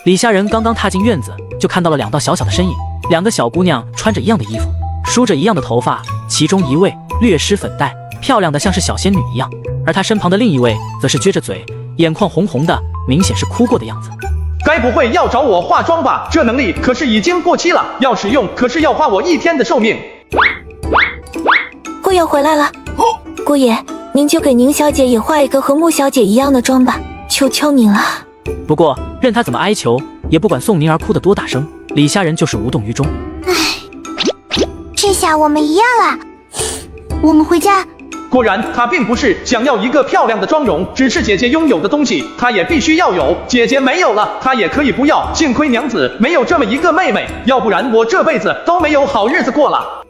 李虾仁刚刚踏进院子，就看到了两道小小的身影，两个小姑娘穿着一样的衣服，梳着一样的头发，其中一位略施粉黛，漂亮的像是小仙女一样，而她身旁的另一位则是撅着嘴，眼眶红红的，明显是哭过的样子。该不会要找我化妆吧？这能力可是已经过期了，要使用可是要花我1天的寿命。姑爷回来了，姑爷，您就给宁小姐也化一个和穆小姐一样的妆吧，求求您了。不过任他怎么哀求，也不管宋宁儿哭得多大声，李虾仁就是无动于衷。这下我们一样了，我们回家。果然，他并不是想要一个漂亮的妆容，只是姐姐拥有的东西，他也必须要有。姐姐没有了，他也可以不要。幸亏娘子没有这么一个妹妹，要不然我这辈子都没有好日子过了。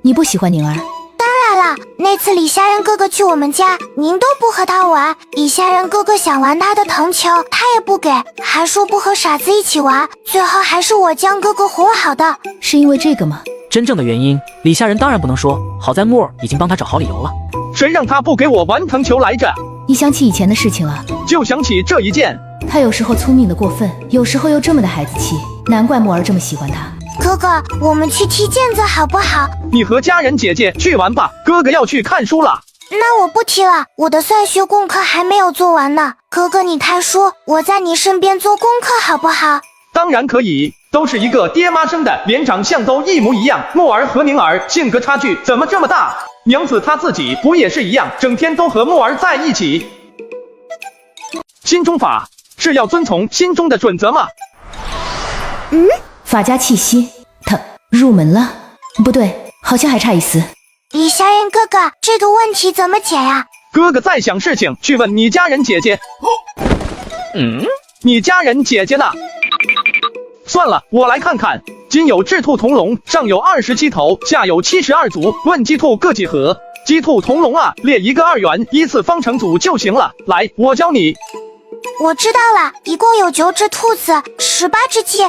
你不喜欢宁儿？当然了，那次李虾仁哥哥去我们家，您都不和他玩。李虾仁哥哥想玩他的藤球，他也不给，还说不和傻子一起玩，最后还是我将哥哥哄好的。是因为这个吗？真正的原因，李虾仁当然不能说，好在木儿已经帮他找好理由了。谁让他不给我玩藤球来着？你想起以前的事情了？就想起这一件。他有时候聪明的过分，有时候又这么的孩子气，难怪木儿这么喜欢他。哥哥，我们去踢毽子好不好？你和家人姐姐去玩吧，哥哥要去看书了。那我不踢了，我的算学功课还没有做完呢。哥哥你看书，我在你身边做功课好不好？当然可以，都是一个爹妈生的，连长相都一模一样。木儿和宁儿性格差距怎么这么大？娘子她自己不也是一样，整天都和木儿在一起。心中法是要遵从心中的准则吗？法家气息，他入门了？不对，好像还差一丝。李虾仁哥哥，这个问题怎么解呀？哥哥在想事情，去问你家人姐姐。你家人姐姐呢？算了，我来看看。今有赤兔同龙，上有27头，下有72足。问鸡兔各几何？鸡兔同龙啊，列一个2元，依次方成组就行了。来，我教你。我知道了，一共有9只兔子，18只鸡。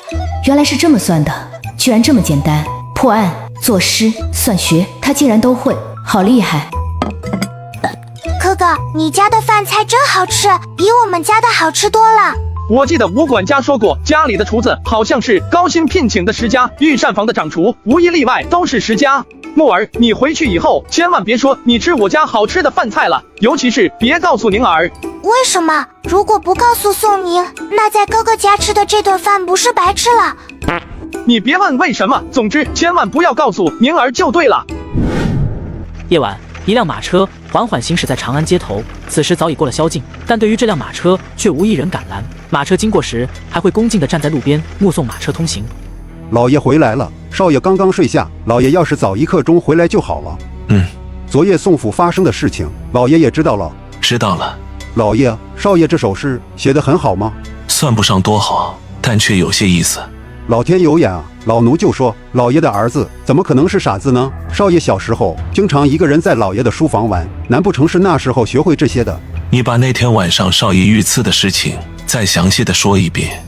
原来是这么算的，居然这么简单。破案、作诗、算学，他竟然都会，好厉害。哥哥，你家的饭菜真好吃，比我们家的好吃多了。我记得吴管家说过，家里的厨子好像是高薪聘请的10家，御膳房的掌厨无一例外都是10家。木儿，你回去以后千万别说你吃我家好吃的饭菜了，尤其是别告诉宁儿。为什么？如果不告诉宋宁，那在哥哥家吃的这顿饭不是白吃了？你别问为什么，总之千万不要告诉宁儿就对了。夜晚，一辆马车缓缓行驶在长安街头，此时早已过了宵禁，但对于这辆马车却无一人敢拦。马车经过时，还会恭敬地站在路边目送马车通行。老爷回来了，少爷刚刚睡下，老爷要是早1刻钟回来就好了。昨夜宋府发生的事情，老爷也知道了。知道了。老爷，少爷这首诗写得很好吗？算不上多好，但却有些意思。老天有眼啊！老奴就说，老爷的儿子怎么可能是傻子呢？少爷小时候经常一个人在老爷的书房玩，难不成是那时候学会这些的？你把那天晚上少爷遇刺的事情再详细的说一遍。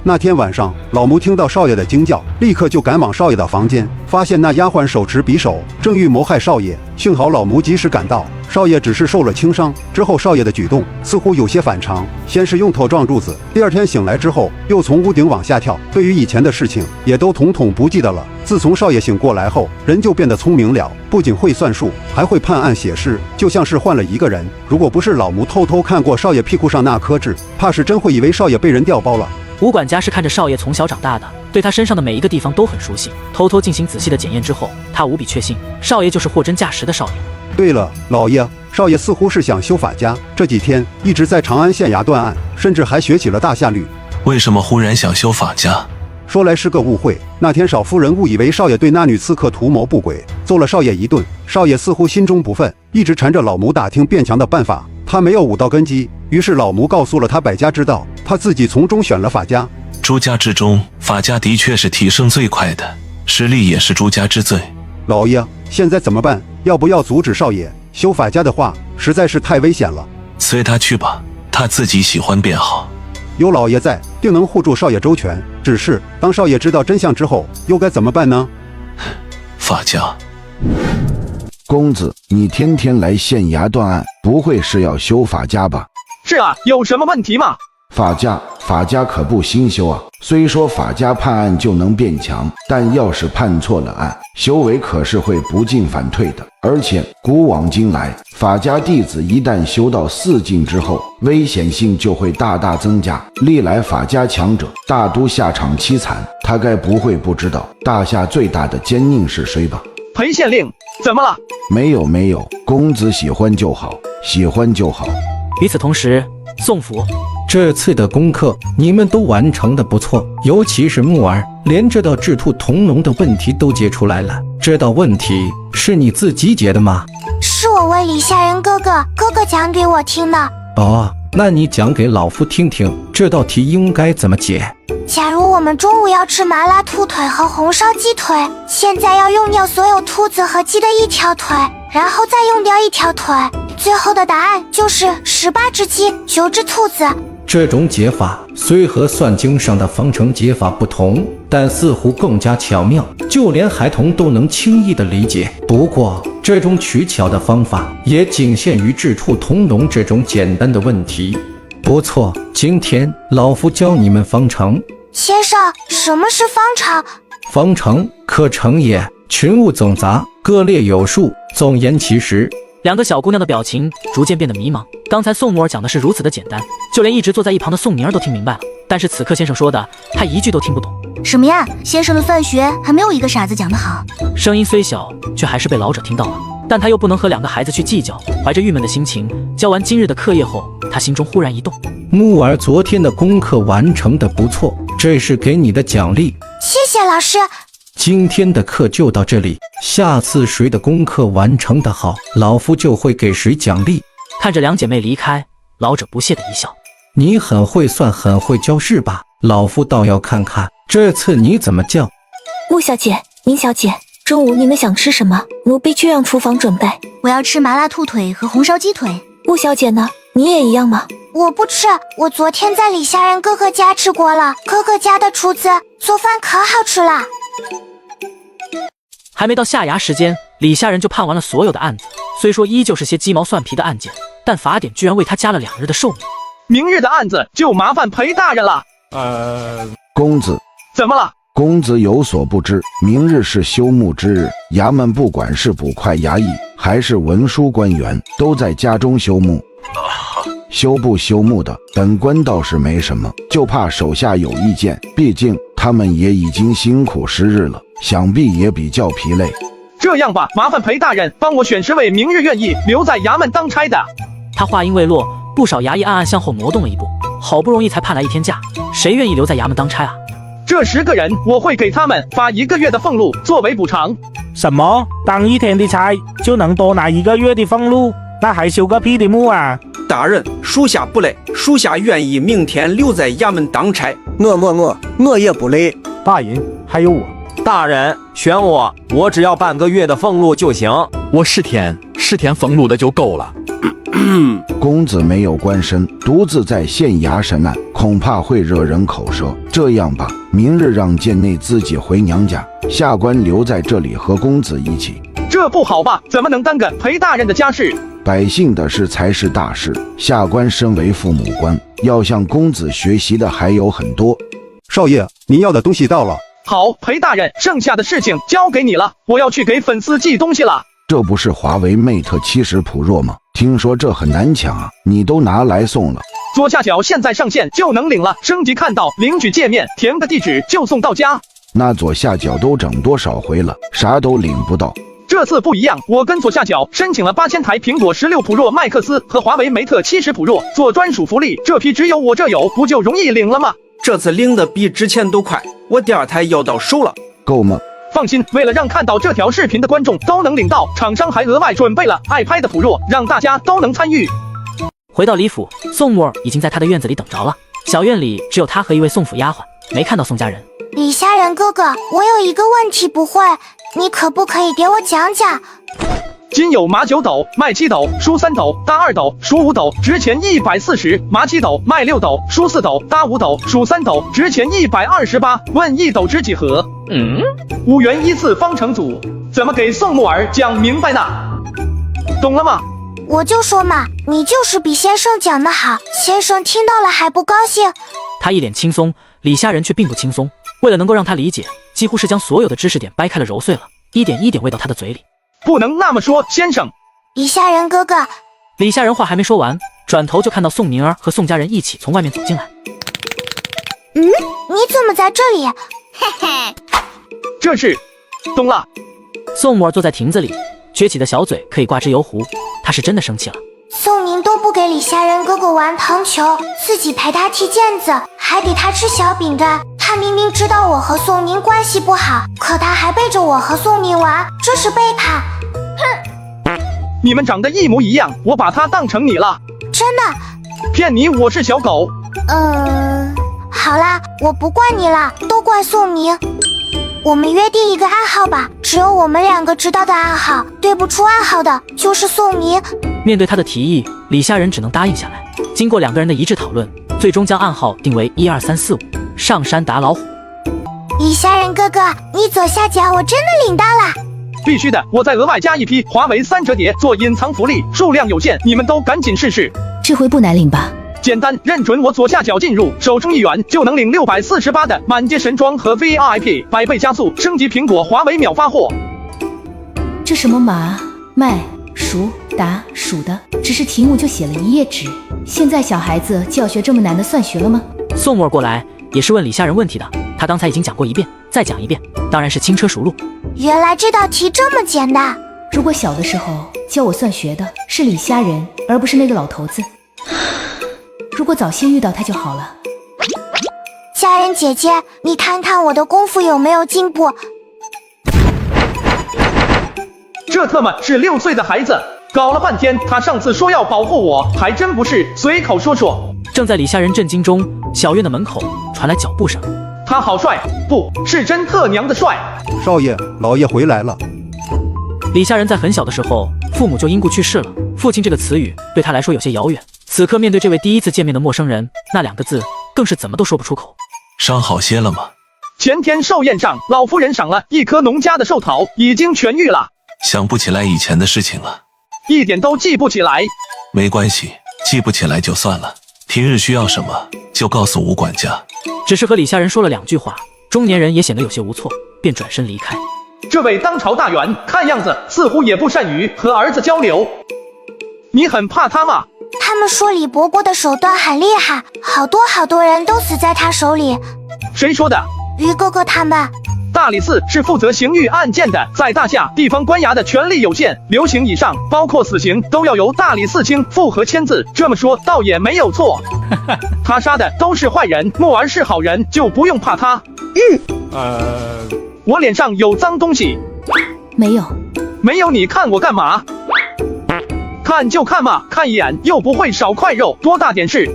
那天晚上，老奴听到少爷的惊叫，立刻就赶往少爷的房间，发现那丫鬟手持匕首，正欲谋害少爷。幸好老奴及时赶到，少爷只是受了轻伤。之后少爷的举动似乎有些反常，先是用头撞柱子，第二天醒来之后又从屋顶往下跳。对于以前的事情，也都统统不记得了。自从少爷醒过来后，人就变得聪明了，不仅会算数，还会判案写诗，就像是换了一个人。如果不是老奴偷偷看过少爷屁股上那颗痣，怕是真会以为少爷被人调包了。吴管家是看着少爷从小长大的，对他身上的每一个地方都很熟悉。偷偷进行仔细的检验之后，他无比确信少爷就是货真价实的少爷。对了，老爷，少爷似乎是想修法家，这几天一直在长安县衙断案，甚至还学起了大夏律。为什么忽然想修法家？说来是个误会，那天少夫人误以为少爷对那女刺客图谋不轨，揍了少爷一顿。少爷似乎心中不忿，一直缠着老奴打听变强的办法，他没有武道根基。于是老奴告诉了他百家之道，他自己从中选了法家。诸家之中，法家的确是提升最快的，实力也是诸家之最。老爷，现在怎么办？要不要阻止少爷修法家的话，实在是太危险了。随他去吧，他自己喜欢便好。有老爷在，定能护住少爷周全。只是当少爷知道真相之后，又该怎么办呢？法家。公子，你天天来县衙断案，不会是要修法家吧？是啊，有什么问题吗？法家可不兴修啊。虽说法家判案就能变强，但要是判错了案，修为可是会不进反退的。而且古往今来，法家弟子一旦修到4境之后，危险性就会大大增加。历来法家强者大都下场凄惨，他该不会不知道大夏最大的奸佞是谁吧？裴县令，怎么了？没有，公子喜欢就好，喜欢就好。与此同时，宋府这次的功课你们都完成的不错，尤其是木儿，连这道制兔同笼的问题都解出来了。这道问题是你自己解的吗？是我问李下人哥哥讲给我听的。哦，那你讲给老夫听听，这道题应该怎么解？假如我们中午要吃麻辣兔腿和红烧鸡腿，现在要用掉所有兔子和鸡的1条腿，然后再用掉1条腿，最后的答案就是18只鸡，9只兔子。这种解法虽和算经上的方程解法不同，但似乎更加巧妙，就连孩童都能轻易的理解。不过这种取巧的方法也仅限于制兔同笼这种简单的问题。不错，今天老夫教你们方程。先生，什么是方程？方程可成也，群物总杂，各列有数，总言其实。两个小姑娘的表情逐渐变得迷茫。刚才宋木儿讲的是如此的简单，就连一直坐在一旁的宋宁儿都听明白了，但是此刻先生说的，她一句都听不懂。什么呀？先生的算学还没有一个傻子讲得好。声音虽小，却还是被老者听到了，但他又不能和2个孩子去计较。怀着郁闷的心情，教完今日的课业后，他心中忽然一动。木儿昨天的功课完成的不错，这是给你的奖励。谢谢老师。今天的课就到这里，下次谁的功课完成的好，老夫就会给谁奖励。看着2姐妹离开，老者不屑的一笑。你很会算，很会教是吧？老夫倒要看看这次你怎么教。穆小姐，宁小姐，中午你们想吃什么？奴婢去让厨房准备。我要吃麻辣兔腿和红烧鸡腿。穆小姐呢？你也一样吗？我不吃，我昨天在李下人哥哥家吃过了，哥哥家的厨子做饭可好吃了。还没到下衙时间，李下人就判完了所有的案子。虽说依旧是些鸡毛蒜皮的案件，但法典居然为他加了2日的寿命。明日的案子就麻烦裴大人了。公子，怎么了？公子有所不知，明日是休沐之日，衙门不管是捕快衙役还是文书官员，都在家中休沐。休不休沐的，本官倒是没什么，就怕手下有意见，毕竟他们也已经辛苦10日了，想必也比较疲累。这样吧，麻烦裴大人帮我选10位明日愿意留在衙门当差的。他话音未落，不少衙役暗暗向后挪动了一步，好不容易才判来1天假，谁愿意留在衙门当差啊？这10个人，我会给他们发1个月的俸禄作为补偿。什么？当1天的差就能多拿1个月的俸禄？那还休个屁的沐啊！大人，属下不累，属下愿意明天留在衙门当差。我也不累。大人，还有我。大人，选我只要半个月的俸禄就行。我10天俸禄的就够了。公子没有官身，独自在县衙审案，恐怕会惹人口舌。这样吧，明日让贱内自己回娘家，下官留在这里和公子一起。这不好吧？怎么能耽搁裴大人的家事？百姓的事才是大事，下官身为父母官，要向公子学习的还有很多。少爷，您要的东西到了。好，裴大人，剩下的事情交给你了，我要去给粉丝寄东西了。这不是华为 Mate 70 Pro 吗？听说这很难抢啊，你都拿来送了。左下角现在上线就能领了，升级看到领取界面，填个地址就送到家。那左下角都整多少回了，啥都领不到。这次不一样，我跟左下角申请了8000台苹果16 Pro Max 和华为Mate 70 Pro 做专属福利，这批只有我这有，不就容易领了吗？这次领的比之前都快，我第2台要到手了。够吗？放心，为了让看到这条视频的观众都能领到，厂商还额外准备了iPad Pro，让大家都能参与。回到李府，宋木儿已经在他的院子里等着了。小院里只有他和一位宋府丫鬟，没看到宋家人。李虾仁哥哥，我有一个问题不会，你可不可以给我讲讲？金有麻9斗，卖7斗，输3斗，搭2斗，输5斗，值钱140；麻7斗，卖6斗，输4斗，搭5斗，输3斗，值钱128。问1斗值几何？5元1次方程组，怎么给宋木儿讲明白呢？懂了吗？我就说嘛，你就是比先生讲的好，先生听到了还不高兴。他一脸轻松，李虾仁却并不轻松。为了能够让他理解，几乎是将所有的知识点掰开了揉碎了，一点一点喂到他的嘴里。不能那么说，先生。李虾仁哥哥。李虾仁话还没说完，转头就看到宋明儿和宋家人一起从外面走进来。你怎么在这里？嘿嘿，这是，懂了。宋木儿坐在亭子里，撅起的小嘴可以挂只油壶，他是真的生气了。宋宁都不给李虾仁哥哥玩糖球，自己陪他踢毽子，还给他吃小饼干。他明明知道我和宋宁关系不好，可他还背着我和宋宁玩，这是背叛。哼！你们长得一模一样，我把他当成你了。真的？骗你，我是小狗。好啦，我不怪你了，都怪宋宁。我们约定一个暗号吧，只有我们2个知道的暗号，对不出暗号的就是宋宁。面对他的提议，李虾仁只能答应下来。经过2个人的一致讨论，最终将暗号定为12345，上山打老虎。李虾仁哥哥，你左下角我真的领到了。必须的，我再额外加一批华为3折叠做隐藏福利，数量有限，你们都赶紧试试。这回不难领吧？简单，认准我左下角进入，首充1元就能领648的满街神装和 VIP 100倍加速升级苹果华为秒发货。这什么马麦熟打数的，只是题目就写了1页纸。现在小孩子就要学这么难的算学了吗？宋沫过来也是问李虾仁问题的，他刚才已经讲过1遍，再讲1遍，当然是轻车熟路。原来这道题这么简单。如果小的时候教我算学的是李虾仁，而不是那个老头子，如果早些遇到他就好了。虾仁姐姐，你看看我的功夫有没有进步？这特么是6岁的孩子，搞了半天，他上次说要保护我，还真不是随口说说。正在李虾仁震惊中，小院的门口传来脚步声。他好帅，不是真特娘的帅。少爷，老爷回来了。李虾仁在很小的时候，父母就因故去世了，父亲这个词语对他来说有些遥远。此刻面对这位第一次见面的陌生人，那2个字更是怎么都说不出口。伤好些了吗？前天寿宴上，老夫人赏了1颗农家的寿桃，已经痊愈了。想不起来以前的事情了？一点都记不起来。没关系，记不起来就算了。平日需要什么就告诉吴管家。只是和李虾仁说了2句话，中年人也显得有些无措，便转身离开。这位当朝大员，看样子似乎也不善于和儿子交流。你很怕他吗？他们说李伯伯的手段很厉害，好多人都死在他手里。谁说的？于哥哥他们。大理寺是负责刑狱案件的，在大夏地方官衙的权力有限，流刑以上，包括死刑，都要由大理寺卿复核签字。这么说倒也没有错。他杀的都是坏人，木儿是好人，就不用怕他。我脸上有脏东西？没有。没有，你看我干嘛？看就看嘛，看一眼又不会少块肉，多大点事。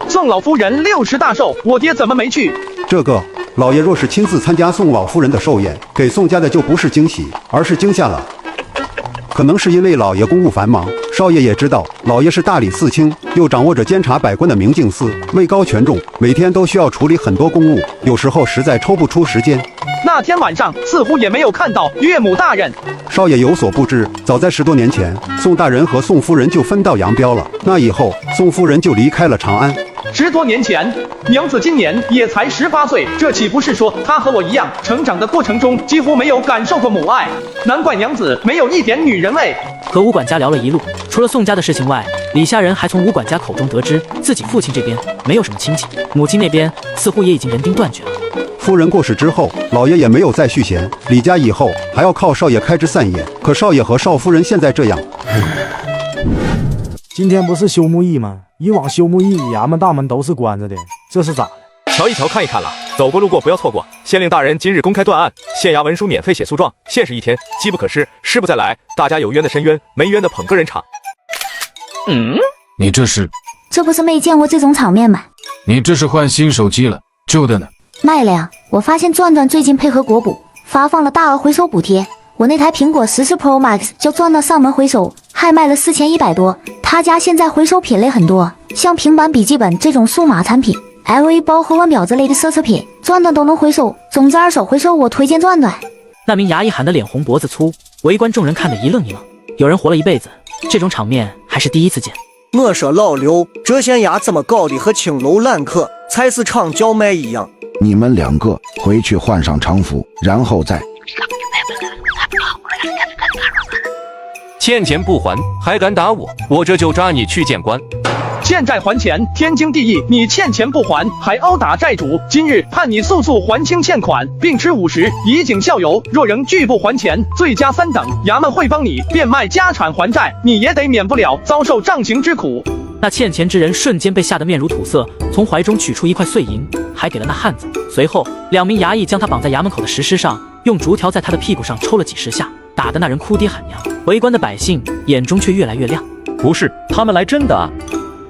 宋老夫人60大寿，我爹怎么没去？这个老爷若是亲自参加宋老夫人的寿宴，给宋家的就不是惊喜，而是惊吓了。可能是因为老爷公务繁忙，少爷也知道老爷是大理寺卿，又掌握着监察百官的明镜司，位高权重，每天都需要处理很多公务，有时候实在抽不出时间。那天晚上似乎也没有看到岳母大人。少爷有所不知，早在10多年前，宋大人和宋夫人就分道扬镳了。那以后，宋夫人就离开了长安。10多年前，娘子今年也才18岁，这岂不是说她和我一样，成长的过程中几乎没有感受过母爱？难怪娘子没有一点女人味。和吴管家聊了一路，除了宋家的事情外，李家人还从吴管家口中得知，自己父亲这边没有什么亲戚，母亲那边似乎也已经人丁断绝了。夫人过世之后，老爷也没有再续弦，李家以后还要靠少爷开枝散叶。可少爷和少夫人现在这样。今天不是休沐役吗？以往休沐役衙门大门都是关着的，这是咋的？瞧一瞧，看一看了，走过路过不要错过。县令大人今日公开断案，县衙文书免费写诉状，限时1天，机不可失，失不再来。大家有冤的申冤，没冤的捧个人场。你这是？这不是没见过这种场面吗？你这是换新手机了，旧的呢？卖了呀！我发现转转最近配合国补发放了大额回收补贴，我那台苹果14 Pro Max 就转到上门回收，还卖了4100多。他家现在回收品类很多，像平板、笔记本这种数码产品、LV 包和腕表之类的奢侈品，转转都能回收。总之二手回收我推荐转转。那名衙役喊得脸红脖子粗，围观众人看得一愣一愣。有人活了一辈子，这种场面还是第一次见。我说老刘，这县衙怎么搞的和青楼揽客、菜市场叫卖一样？你们2个回去换上常服，然后再欠钱不还，还敢打我，我这就抓你去见官。欠债还钱，天经地义。你欠钱不还，还殴打债主，今日判你速速还清欠款，并吃50，以儆效尤。若仍拒不还钱，罪加3等。衙门会帮你变卖家产还债，你也得免不了遭受杖刑之苦。那欠钱之人瞬间被吓得面如土色，从怀中取出1块碎银，还给了那汉子。随后，2名衙役将他绑在衙门口的石狮上，用竹条在他的屁股上抽了几10下，打得那人哭爹喊娘。围观的百姓眼中却越来越亮。不是，他们来真的啊！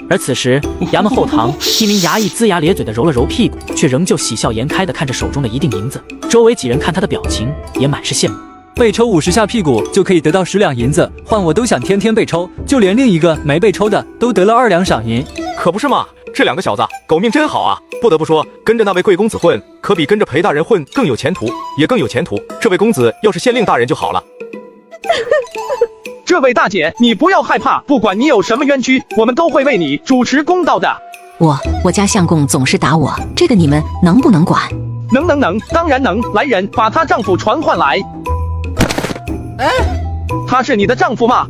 而此时，衙门后堂，一名衙役龇牙咧嘴地揉了揉屁股，却仍旧喜笑颜开地看着手中的一锭银子。周围几人看他的表情，也满是羡慕。被抽50下屁股就可以得到10两银子，换我都想天天被抽，就连另一个没被抽的都得了2两赏银。可不是嘛，这2个小子狗命真好啊！不得不说，跟着那位贵公子混，可比跟着裴大人混更有前途，也更有前途。这位公子要是县令大人就好了。这位大姐，你不要害怕，不管你有什么冤屈，我们都会为你主持公道的。我家相公总是打我，这个你们能不能管？能，当然能。来人，把她丈夫传唤来。他是你的丈夫吗？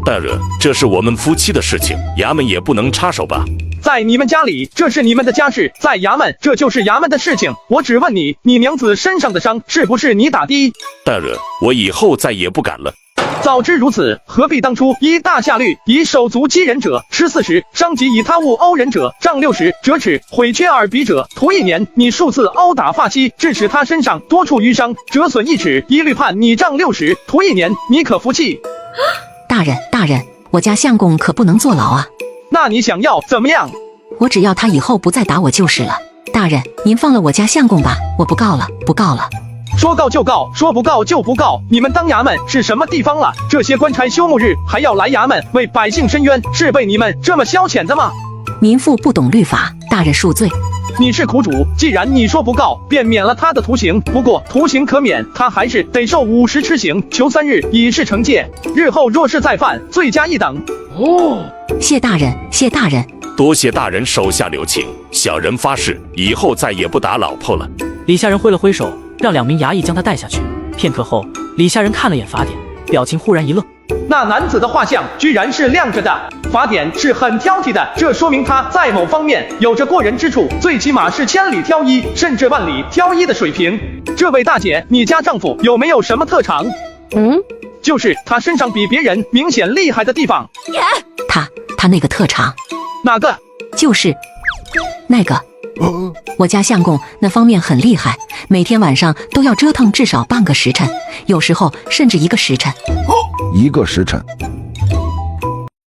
大人，这是我们夫妻的事情，衙门也不能插手吧？在你们家里，这是你们的家事；在衙门，这就是衙门的事情。我只问你，你娘子身上的伤是不是你打的？大人，我以后再也不敢了。早知如此，何必当初以大下律，以手足击人者吃40，伤及以他物殴人者杖60，折齿毁缺耳鼻者徒1年。你数次殴打发妻，致使他身上多处淤伤，折损1齿，一律判你杖60，徒1年。你可服气？大人，我家相公可不能坐牢啊！那你想要怎么样？我只要他以后不再打我就是了。大人，您放了我家相公吧，我不告了。说告就告，说不告就不告。你们当衙门是什么地方了？这些官差休沐日还要来衙门为百姓伸冤，是被你们这么消遣的吗？民妇不懂律法，大人恕罪。你是苦主，既然你说不告，便免了他的徒刑。不过徒刑可免，他还是得受50笞刑，囚3日，以示惩戒。日后若是再犯，罪加1等。谢大人。多谢大人手下留情，小人发誓以后再也不打老婆了。李下人挥了挥手，让2名衙役将他带下去。片刻后，李下人看了眼法典，表情忽然一愣。那男子的画像居然是亮着的，法典是很挑剔的，这说明他在某方面有着过人之处，最起码是千里挑一，甚至万里挑一的水平。这位大姐，你家丈夫有没有什么特长？就是他身上比别人明显厉害的地方。他那个特长？哪个？就是那个我家相公那方面很厉害，每天晚上都要折腾至少半个时辰，有时候甚至1个时辰。1个时辰，